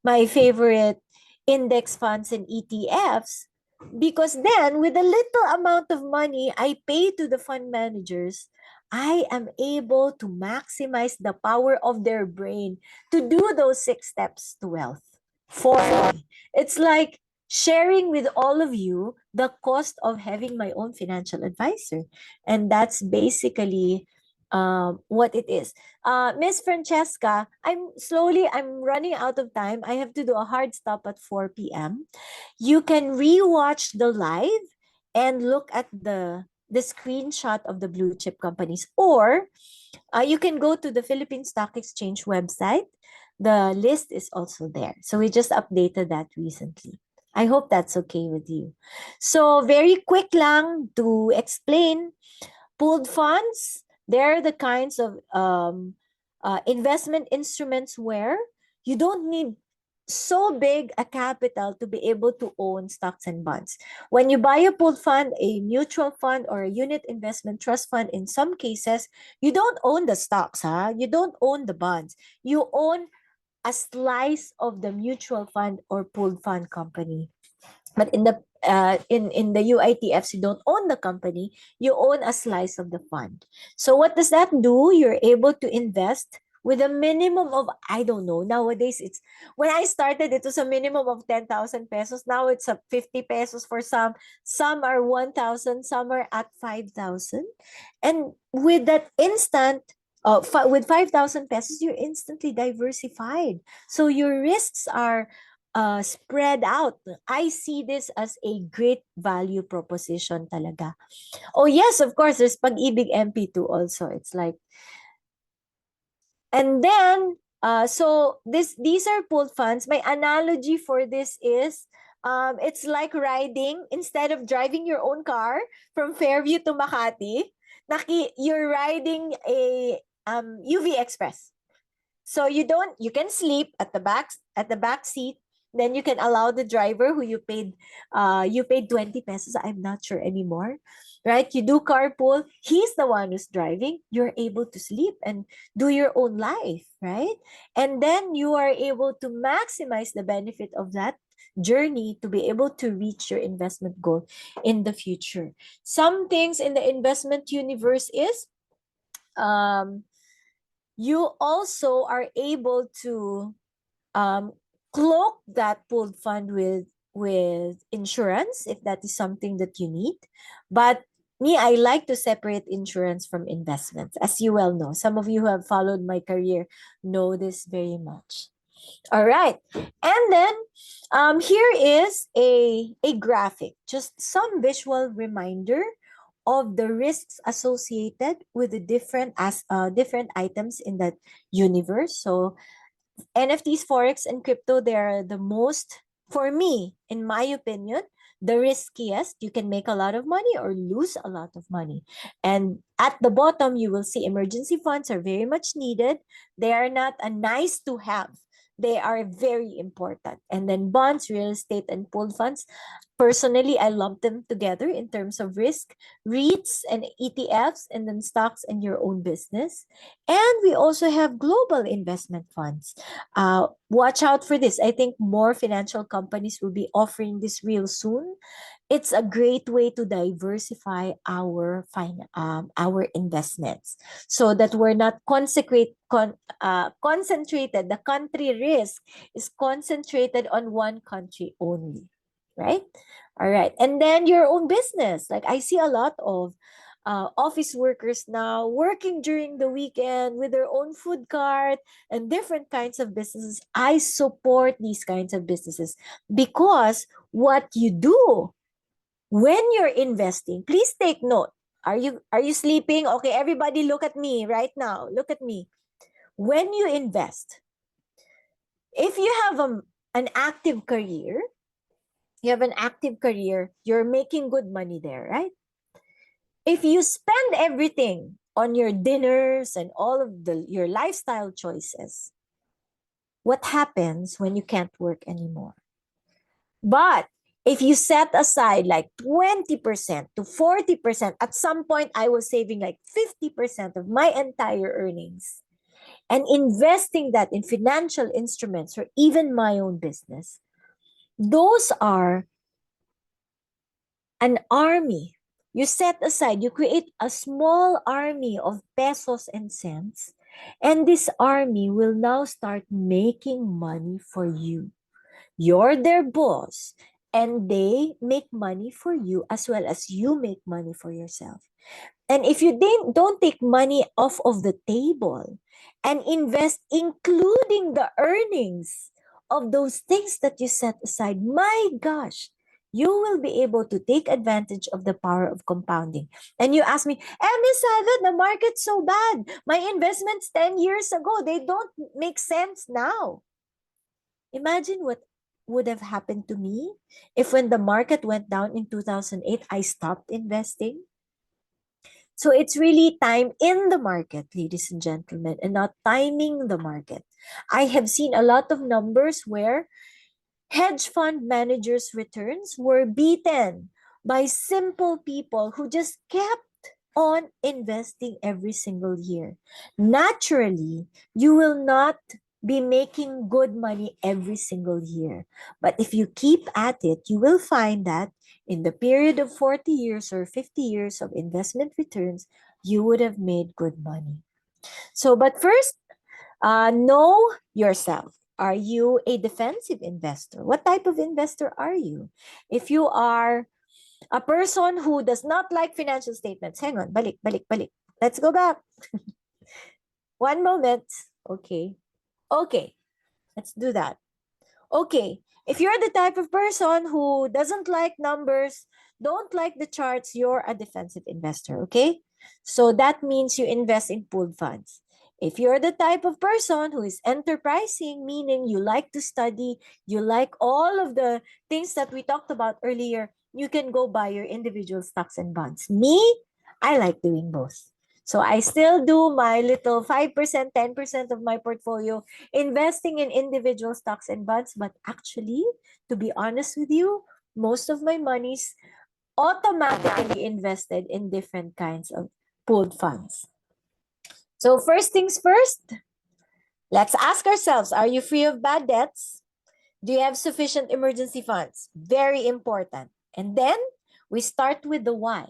my favorite index funds and ETFs, because then with a little amount of money I pay to the fund managers, I am able to maximize the power of their brain to do those 6 steps to wealth for me. It's like sharing with all of you the cost of having my own financial advisor. And that's basically what it is. Miss Francesca, I'm running out of time. I have to do a hard stop at 4 p.m. You can rewatch the live and look at the screenshot of the blue chip companies, or you can go to the Philippine Stock Exchange website. The list is also there. So we just updated that recently. I hope that's okay with you. So very quick lang to explain. Pooled funds, they're the kinds of investment instruments where you don't need so big a capital to be able to own stocks and bonds. When you buy a pooled fund, a mutual fund, or a unit investment trust fund, in some cases, you don't own the stocks, huh? You don't own the bonds. You own a slice of the mutual fund or pooled fund company. But in the in the UITFs, you don't own the company, you own a slice of the fund. So what does that do? You're able to invest with a minimum of, I don't know, nowadays it's, when I started, it was a minimum of 10,000 pesos. Now it's a 50 pesos for some are 1,000, some are at 5,000. And with that instant, with 5,000 pesos, you're instantly diversified. So your risks are spread out. I see this as a great value proposition talaga. Oh yes, of course, there's Pag-ibig MP2 also. It's like, and then, so these are pooled funds. My analogy for this is, it's like riding, instead of driving your own car from Fairview to Makati, you're riding a UV Express. So you can sleep at the back seat. Then you can allow the driver who you paid 20 pesos. I'm not sure anymore. Right? You do carpool. He's the one who's driving. You're able to sleep and do your own life, right? And then you are able to maximize the benefit of that journey to be able to reach your investment goal in the future. Some things in the investment universe is, um you also are able to um, cloak that pooled fund with insurance if that is something that you need. But me, I like to separate insurance from investments, as you well know. Some of you who have followed my career know this very much. All right. And then here is a graphic, just some visual reminder of the risks associated with the different items in that universe. So NFTs, Forex, and crypto, they're the most, for me, in my opinion, the riskiest. You can make a lot of money or lose a lot of money. And at the bottom, you will see emergency funds are very much needed. They are not a nice to have. They are very important. And then bonds, real estate, and pooled funds. Personally, I lump them together in terms of risk, REITs and ETFs, and then stocks and your own business. And we also have global investment funds. Watch out for this. I think more financial companies will be offering this real soon. It's a great way to diversify our investments, so that we're not concentrated. The country risk is concentrated on one country only, right? All right, and then your own business. Like I see a lot of office workers now working during the weekend with their own food cart and different kinds of businesses. I support these kinds of businesses because what you do when you're investing, please take note. Are you sleeping? Okay, everybody look at me right now. Look at me. When you invest, if you have an active career, you're making good money there, right? If you spend everything on your dinners and all of your lifestyle choices, what happens when you can't work anymore? But if you set aside like 20% to 40%, at some point I was saving like 50% of my entire earnings and investing that in financial instruments or even my own business, those are an army. You set aside, you create a small army of pesos and cents, and this army will now start making money for you. You're their boss, and they make money for you as well as you make money for yourself. And if you don't take money off of the table and invest, including the earnings of those things that you set aside, my gosh, you will be able to take advantage of the power of compounding. And you ask me, Miss Salve, the market's so bad. My investments 10 years ago, they don't make sense now. Imagine what would have happened to me if when the market went down in 2008, I stopped investing. So it's really time in the market, ladies and gentlemen, and not timing the market. I have seen a lot of numbers where hedge fund managers' returns were beaten by simple people who just kept on investing every single year. Naturally, you will not be making good money every single year. But if you keep at it, you will find that in the period of 40 years or 50 years of investment returns, you would have made good money. So, but first, know yourself. Are you a defensive investor? What type of investor are you? If you are a person who does not like financial statements, hang on, balik, balik, balik. Let's go back. One moment. Okay. Okay. Let's do that. Okay. If you're the type of person who doesn't like numbers, don't like the charts, you're a defensive investor. Okay. So that means you invest in pooled funds. If you're the type of person who is enterprising, meaning you like to study, you like all of the things that we talked about earlier, you can go buy your individual stocks and bonds. Me, I like doing both. So I still do my little 5%, 10% of my portfolio investing in individual stocks and bonds. But actually, to be honest with you, most of my money's automatically invested in different kinds of pooled funds. So first things first, let's ask ourselves, are you free of bad debts? Do you have sufficient emergency funds? Very important. And then we start with the why.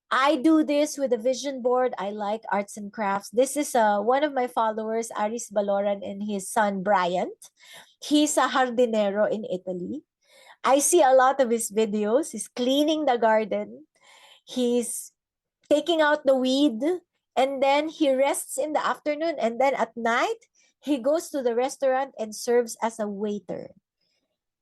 I do this with a vision board. I like arts and crafts. This is one of my followers, Aris Baloran, and his son, Bryant. He's a jardinero in Italy. I see a lot of his videos. He's cleaning the garden. He's taking out the weed. And then he rests in the afternoon. And then at night, he goes to the restaurant and serves as a waiter.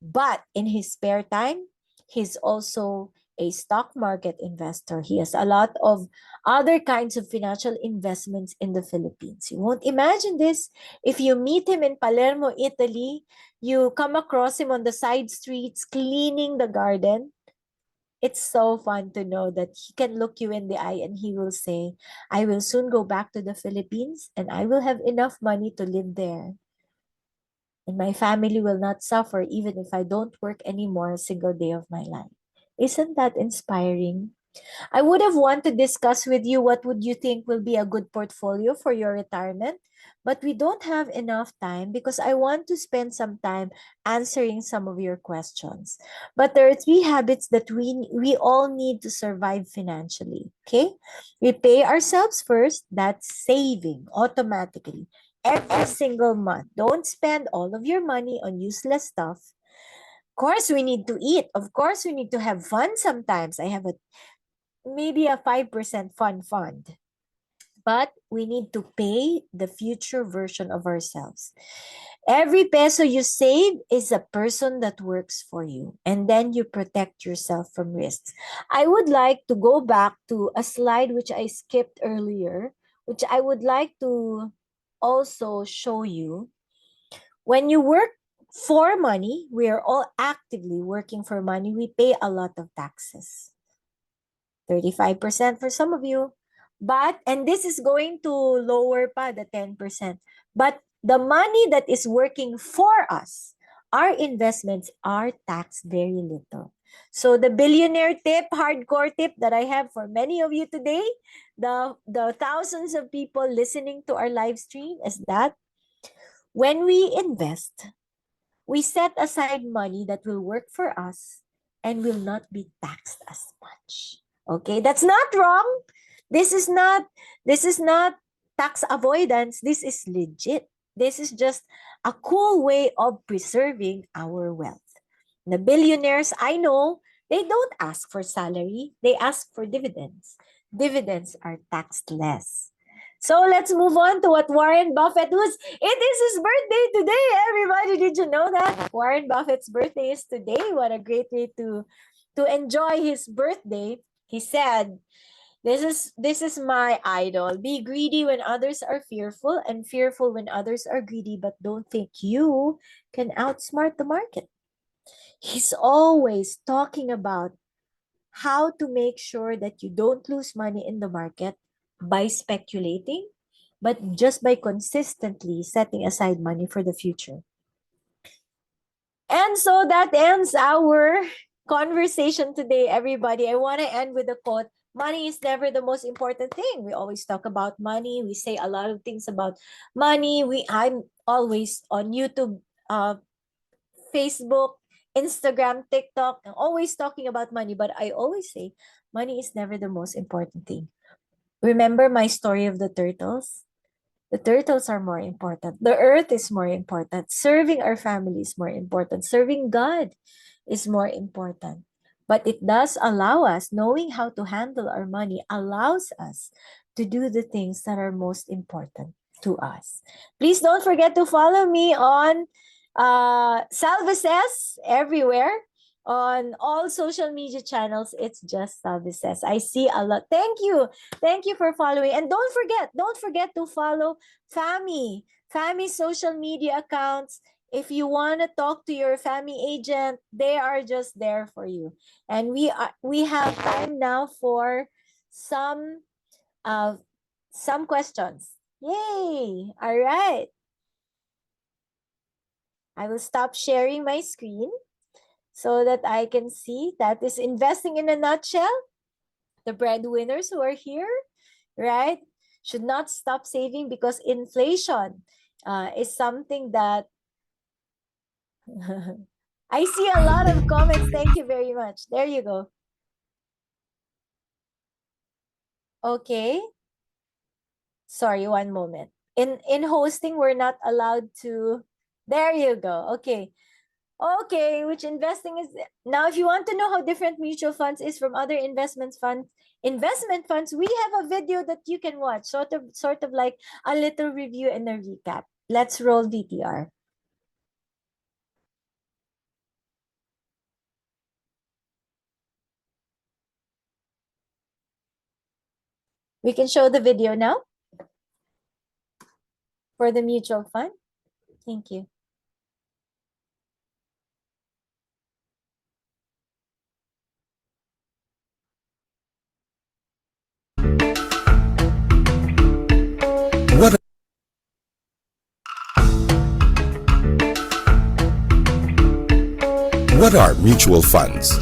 But in his spare time, he's also a stock market investor. He has a lot of other kinds of financial investments in the Philippines. You won't imagine this. If you meet him in Palermo, Italy, you come across him on the side streets cleaning the garden. It's so fun to know that he can look you in the eye and he will say, I will soon go back to the Philippines and I will have enough money to live there. And my family will not suffer even if I don't work anymore a single day of my life. Isn't that inspiring? I would have wanted to discuss with you what would you think will be a good portfolio for your retirement, but we don't have enough time because I want to spend some time answering some of your questions. But there are three habits that we all need to survive financially, okay? We pay ourselves first, that's saving automatically every single month. Don't spend all of your money on useless stuff. Of course, we need to eat. Of course, we need to have fun sometimes. I have maybe a 5% fun fund. But we need to pay the future version of ourselves. Every peso you save is a person that works for you. And then you protect yourself from risks. I would like to go back to a slide which I skipped earlier, which I would like to also show you. When you work for money, we are all actively working for money. We pay a lot of taxes. 35% for some of you. But, and this is going to lower pa the 10%. But the money that is working for us, our investments are taxed very little. So the billionaire tip, hardcore tip that I have for many of you today, the thousands of people listening to our live stream is that when we invest, we set aside money that will work for us and will not be taxed as much. Okay, that's not wrong. This is not tax avoidance. This is legit. This is just a cool way of preserving our wealth. The billionaires I know, they don't ask for salary, they ask for dividends. Dividends are taxed less. So let's move on to what Warren Buffett was. It is his birthday today, everybody. Did you know that? Warren Buffett's birthday is today. What a great way to enjoy his birthday. He said, this is my idol. Be greedy when others are fearful and fearful when others are greedy, but don't think you can outsmart the market. He's always talking about how to make sure that you don't lose money in the market by speculating, but just by consistently setting aside money for the future. And so that ends our conversation today, everybody. I want to end with a quote. Money is never the most important thing. We always talk about money. We say a lot of things about money. I'm always on YouTube, Facebook, Instagram, TikTok, and always talking about money. But I always say money is never the most important thing. Remember my story of the turtles? The turtles are more important. The earth is more important. Serving our family is more important. Serving God is more important. But it does allow us, knowing how to handle our money, allows us to do the things that are most important to us. Please don't forget to follow me on Salve everywhere. On all social media channels, it's just Salve. I see a lot. Thank you. Thank you for following. And don't forget to follow FAMI social media accounts. If you want to talk to your FAMI agent, they are just there for you. And we have time now for some questions. Yay! All right. I will stop sharing my screen so that I can see. That is investing in a nutshell. The breadwinners who are here, right, should not stop saving because inflation is something that I see a lot of comments. Thank you very much. There you go. Okay. Sorry, one moment. In hosting, we're not allowed to. There you go. Okay. Okay, which investing is now? If you want to know how different mutual funds is from other investment funds, we have a video that you can watch, sort of like a little review and a recap. Let's roll VTR. We can show the video now for the mutual fund. Thank you. What What are mutual funds?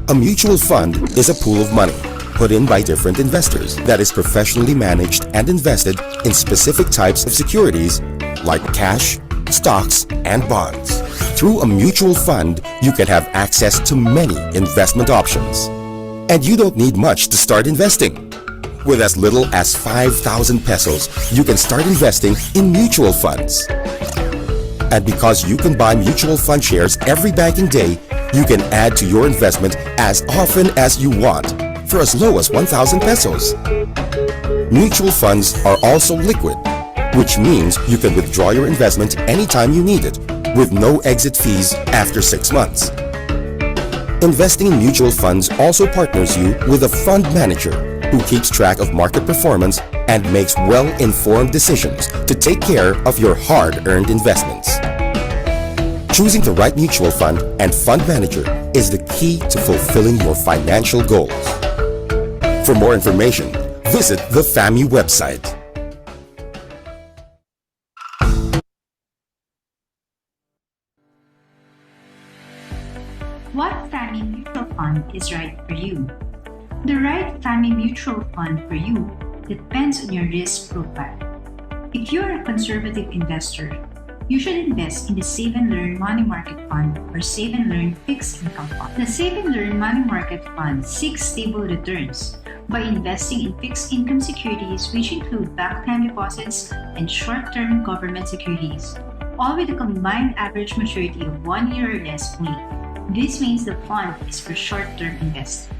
A mutual fund is a pool of money put in by different investors that is professionally managed and invested in specific types of securities like cash, stocks, and bonds. Through a mutual fund, you can have access to many investment options. And you don't need much to start investing. With as little as 5,000 pesos, you can start investing in mutual funds. And because you can buy mutual fund shares every banking day, you can add to your investment as often as you want for as low as 1,000 pesos. Mutual funds are also liquid, which means you can withdraw your investment anytime you need it with no exit fees after 6 months. Investing in mutual funds also partners you with a fund manager who keeps track of market performance and makes well-informed decisions to take care of your hard-earned investments. Choosing the right mutual fund and fund manager is the key to fulfilling your financial goals. For more information, visit the FAMI website. What FAMI mutual fund is right for you? The right FAMI mutual fund for you depends on your risk profile. If you're a conservative investor, you should invest in the Save and Learn Money Market Fund or Save and Learn Fixed Income Fund. The Save and Learn Money Market Fund seeks stable returns by investing in fixed income securities which include bank time deposits and short-term government securities, all with a combined average maturity of 1 year or less only. This means the fund is for short-term investing.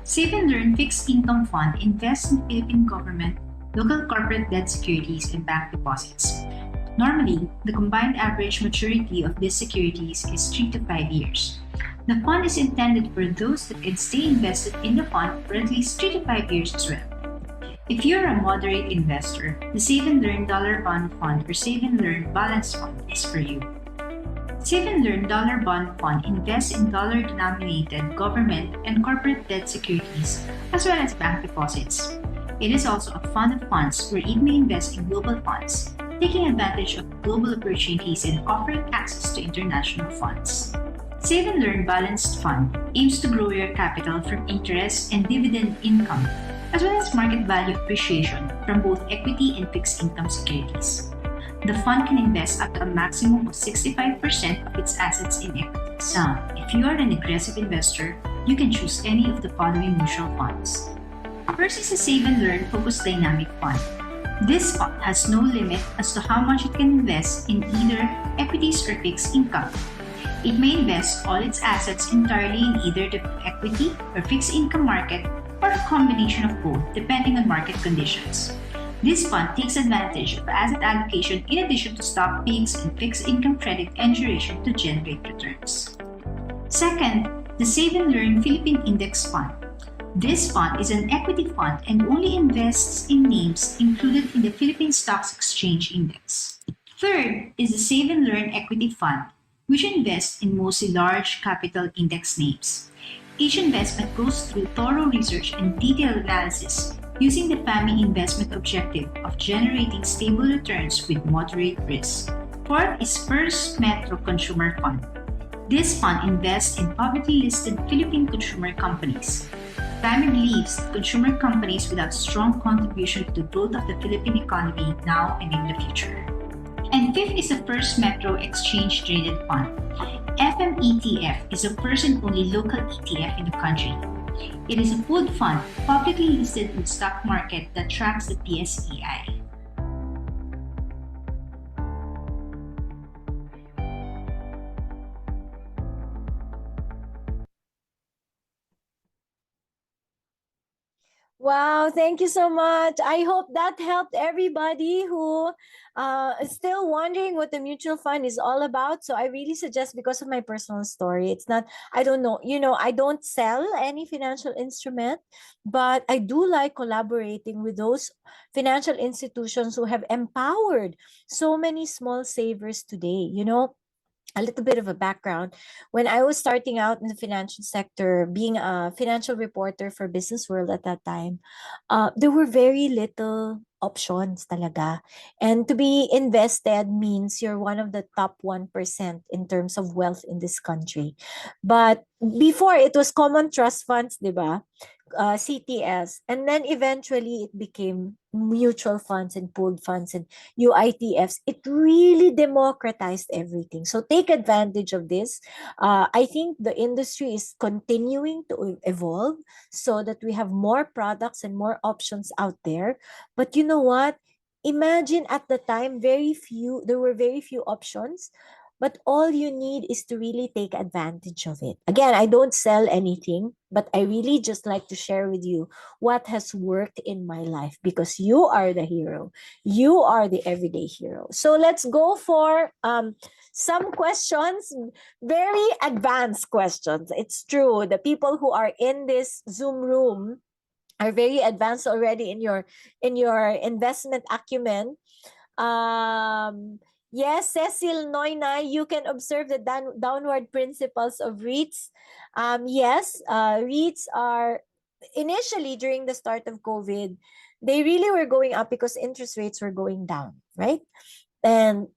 Save and Learn Fixed Income Fund invests in Philippine government, local corporate debt securities, and bank deposits. Normally, the combined average maturity of these securities is 3 to 5 years. The fund is intended for those that can stay invested in the fund for at least 3 to 5 years as well. If you're a moderate investor, the Save and Learn Dollar Bond Fund or Save and Learn Balance Fund is for you. Save and Learn Dollar Bond Fund invests in dollar-denominated government and corporate debt securities, as well as bank deposits. It is also a fund of funds where it may invest in global funds, taking advantage of global opportunities and offering access to international funds. Save and Learn Balanced Fund aims to grow your capital from interest and dividend income, as well as market value appreciation from both equity and fixed income securities. The fund can invest up to a maximum of 65% of its assets in equities. Now, if you are an aggressive investor, you can choose any of the following mutual funds. First is a Save and Learn Focused Dynamic Fund. This fund has no limit as to how much it can invest in either equities or fixed income. It may invest all its assets entirely in either the equity or fixed income market or a combination of both depending on market conditions. This fund takes advantage of asset allocation in addition to stock picks and fixed income credit and duration to generate returns. Second, the Save and Learn Philippine Index Fund. This fund is an equity fund and only invests in names included in the Philippine Stocks Exchange Index. Third is the Save and Learn Equity Fund, which invests in mostly large capital index names. Each investment goes through thorough research and detailed analysis using the FAMI investment objective of generating stable returns with moderate risk. Fourth is First Metro Consumer Fund. This fund invests in publicly listed Philippine consumer companies. FAMI believes consumer companies without strong contribution to the growth of the Philippine economy now and in the future. And fifth is the First Metro Exchange Traded Fund. FMETF is a person-only local ETF in the country. It is a pooled fund publicly listed in the stock market that tracks the PSEI. Wow, thank you so much. I hope that helped everybody who is still wondering what the mutual fund is all about. So I really suggest, because of my personal story, it's not, I don't know, I don't sell any financial instrument, but I do like collaborating with those financial institutions who have empowered so many small savers today. A little bit of a background. When I was starting out in the financial sector, being a financial reporter for Business World at that time, there were very little options talaga. And to be invested means you're one of the top 1% in terms of wealth in this country. But before, it was common trust funds, di ba? CTS, and then eventually it became mutual funds and pooled funds and UITFs. It really democratized everything. So take advantage of this. I think the industry is continuing to evolve so that we have more products and more options out there. But you know what? Imagine at the time, there were very few options. But all you need is to really take advantage of it. Again, I don't sell anything, but I really just like to share with you what has worked in my life, because you are the hero. You are the everyday hero. So let's go for some questions, very advanced questions. It's true. The people who are in this Zoom room are very advanced already in your investment acumen. Yes, Cecil Noyna, you can observe the downward principles of REITs. Yes, REITs are initially, during the start of COVID, they really were going up because interest rates were going down, right? And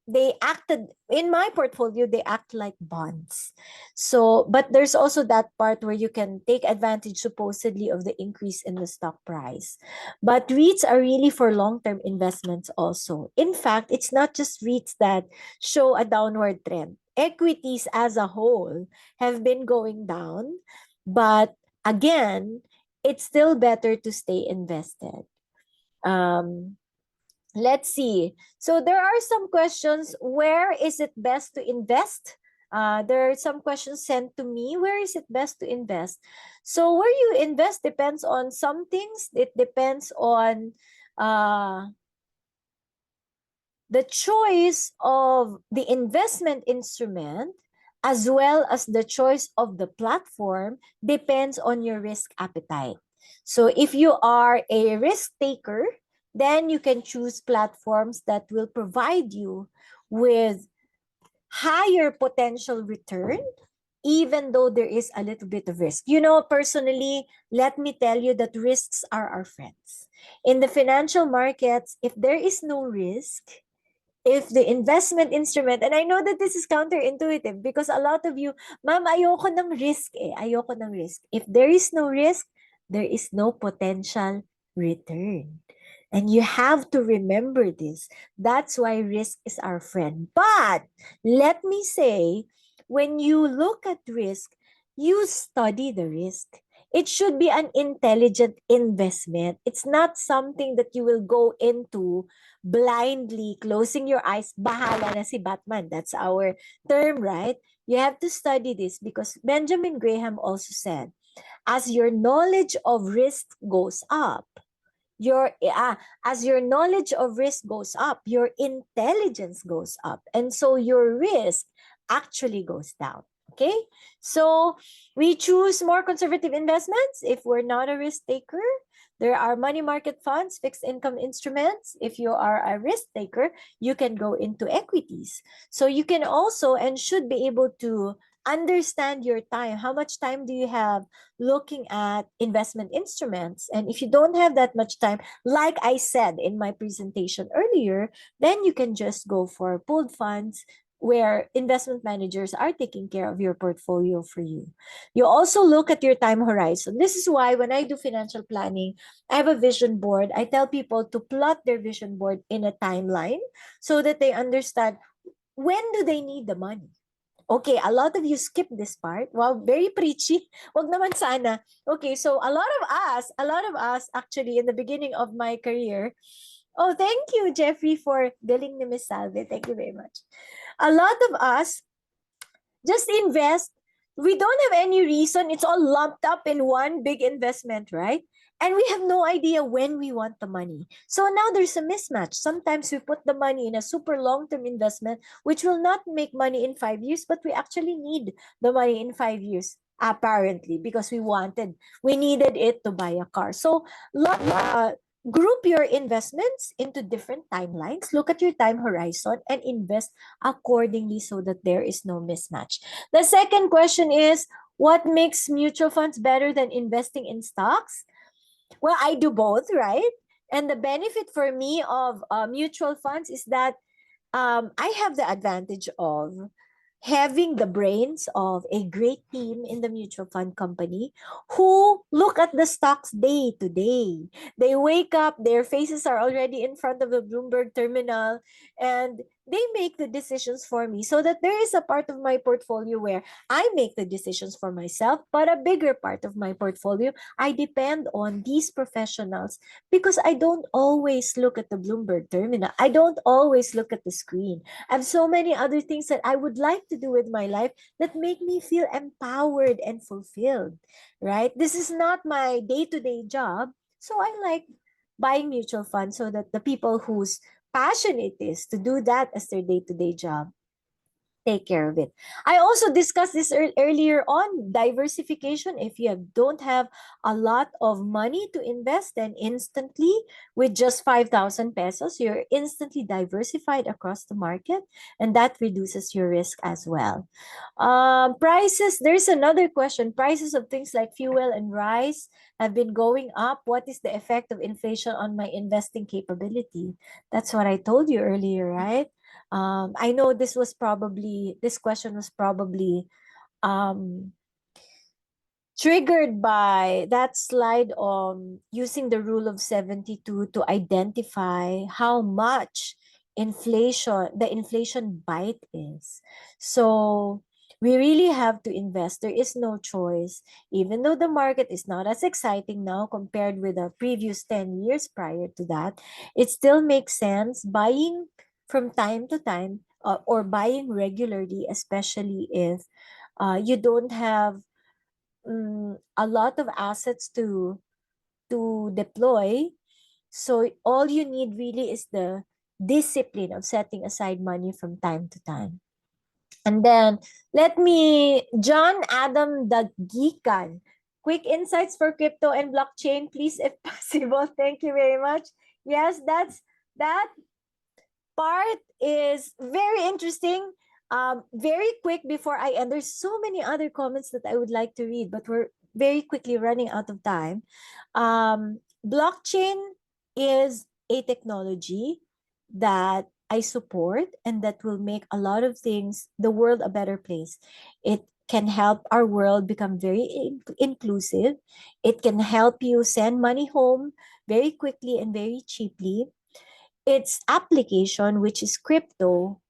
they acted, in my portfolio, they act like bonds. So, but there's also that part where you can take advantage supposedly of the increase in the stock price. But REITs are really for long-term investments also. In fact, it's not just REITs that show a downward trend. Equities as a whole have been going down, but again, it's still better to stay invested. Let's see. So there are some questions. Where is it best to invest? There are some questions sent to me. Where is it best to invest? So where you invest depends on some things. It depends on the choice of the investment instrument, as well as the choice of the platform, depends on your risk appetite. So if you are a risk taker, then you can choose platforms that will provide you with higher potential return, even though there is a little bit of risk. Personally, let me tell you that risks are our friends. In the financial markets, if there is no risk, if the investment instrument, and I know that this is counterintuitive because a lot of you, ma'am, ayoko ng risk ayoko ng risk. If there is no risk, there is no potential return. And you have to remember this. That's why risk is our friend. But let me say, when you look at risk, you study the risk. It should be an intelligent investment. It's not something that you will go into blindly, closing your eyes. Bahala na si Batman. That's our term, right? You have to study this because Benjamin Graham also said, as your knowledge of risk goes up, as your knowledge of risk goes up, your intelligence goes up, and so your risk actually goes down. Okay, so we choose more conservative investments if we're not a risk taker. There are money market funds, fixed income instruments. If you are a risk taker, you can go into equities. So you can also and should be able to understand your time. How much time do you have looking at investment instruments? And if you don't have that much time, like I said in my presentation earlier, then you can just go for pooled funds where investment managers are taking care of your portfolio for you. You also look at your time horizon. This is why when I do financial planning, I have a vision board. I tell people to plot their vision board in a timeline so that they understand when do they need the money. Okay, a lot of you skip this part. Wow, very preachy. Wag naman sana. Okay, so a lot of us actually in the beginning of my career. Oh, thank you, Jeffrey, for billing ni Miss Salve. Thank you very much. A lot of us just invest. We don't have any reason. It's all lumped up in one big investment, right? And we have no idea when we want the money. So now there's a mismatch. Sometimes we put the money in a super long-term investment, which will not make money in 5 years, but we actually need the money in 5 years, apparently, because we needed it to buy a car. So group your investments into different timelines. Look at your time horizon and invest accordingly so that there is no mismatch. The second question is, what makes mutual funds better than investing in stocks? Well, I do both, right? And the benefit for me of mutual funds is that I have the advantage of having the brains of a great team in the mutual fund company who look at the stocks day to day. They wake up, their faces are already in front of the Bloomberg terminal, and they make the decisions for me so that there is a part of my portfolio where I make the decisions for myself, but a bigger part of my portfolio, I depend on these professionals because I don't always look at the Bloomberg terminal. I don't always look at the screen. I have so many other things that I would like to do with my life that make me feel empowered and fulfilled, right? This is not my day-to-day job. So I like buying mutual funds so that the people whose passion it is to do that as their day-to-day job take care of it. I also discussed this earlier on diversification. If you don't have a lot of money to invest, then instantly with just 5,000 pesos, you're instantly diversified across the market, and that reduces your risk as well. Prices, there's another question. Prices of things like fuel and rice have been going up. What is the effect of inflation on my investing capability? That's what I told you earlier, right? I know this question was probably um, triggered by that slide on using the rule of 72 to identify how much the inflation bite is. So we really have to invest. There is no choice. Even though the market is not as exciting now compared with the previous 10 years prior to that, it still makes sense buying from time to time or buying regularly, especially if you don't have a lot of assets to deploy. So all you need really is the discipline of setting aside money from time to time. And then John Adam Dagikan, quick insights for crypto and blockchain, please, if possible. Thank you very much. Yes, that part is very interesting. Very quick before I end, there's so many other comments that I would like to read, but we're very quickly running out of time. Blockchain is a technology that I support and that will make a lot of things, the world a better place. It can help our world become very inclusive. It can help you send money home very quickly and very cheaply. Its application, which is crypto,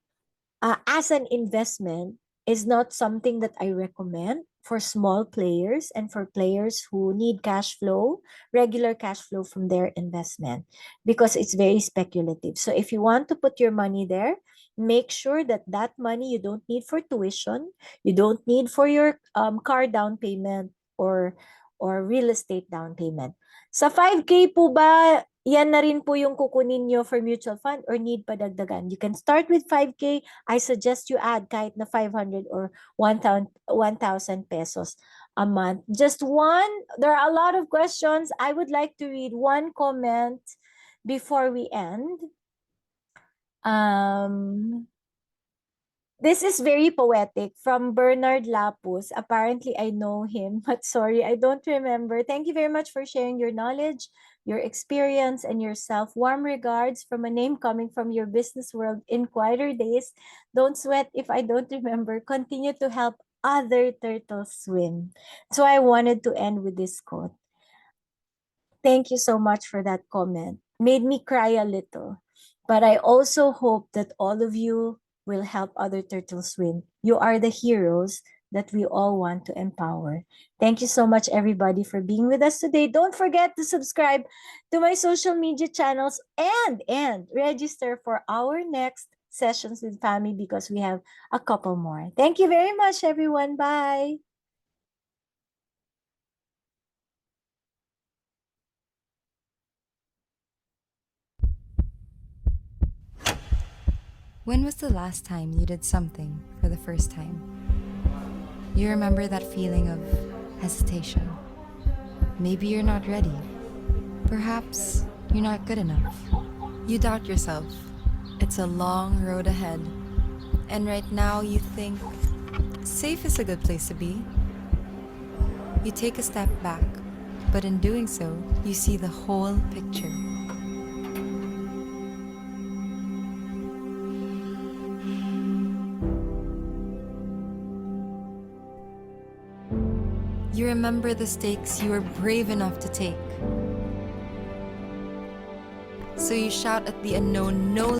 as an investment, is not something that I recommend for small players and for players who need cash flow, regular cash flow from their investment, because it's very speculative. So if you want to put your money there, make sure that that money you don't need for tuition, you don't need for your car down payment or real estate down payment. Sa 5K po ba, yan na rin po yung kukunin nyo for mutual fund or need pa dagdagan? You can start with 5K. I suggest you add kahit na 500 or 1,000 pesos a month. Just one. There are a lot of questions. I would like to read one comment before we end. This is very poetic from Bernard Lapus. Apparently, I know him, but sorry, I don't remember. Thank you very much for sharing your knowledge, your experience, and yourself. Warm regards from a name coming from your business world in quieter days. Don't sweat if I don't remember. Continue to help other turtles swim. So I wanted to end with this quote. Thank you so much for that comment. Made me cry a little. But I also hope that all of you will help other turtles swim. You are the heroes that we all want to empower. Thank you so much, everybody, for being with us today. Don't forget to subscribe to my social media channels and register for our next sessions with FAMI because we have a couple more. Thank you very much, everyone. Bye. When was the last time you did something for the first time? You remember that feeling of hesitation. Maybe you're not ready. Perhaps you're not good enough. You doubt yourself. It's a long road ahead. And right now you think safe is a good place to be. You take a step back, but in doing so, you see the whole picture. You remember the stakes you were brave enough to take. So you shout at the unknown no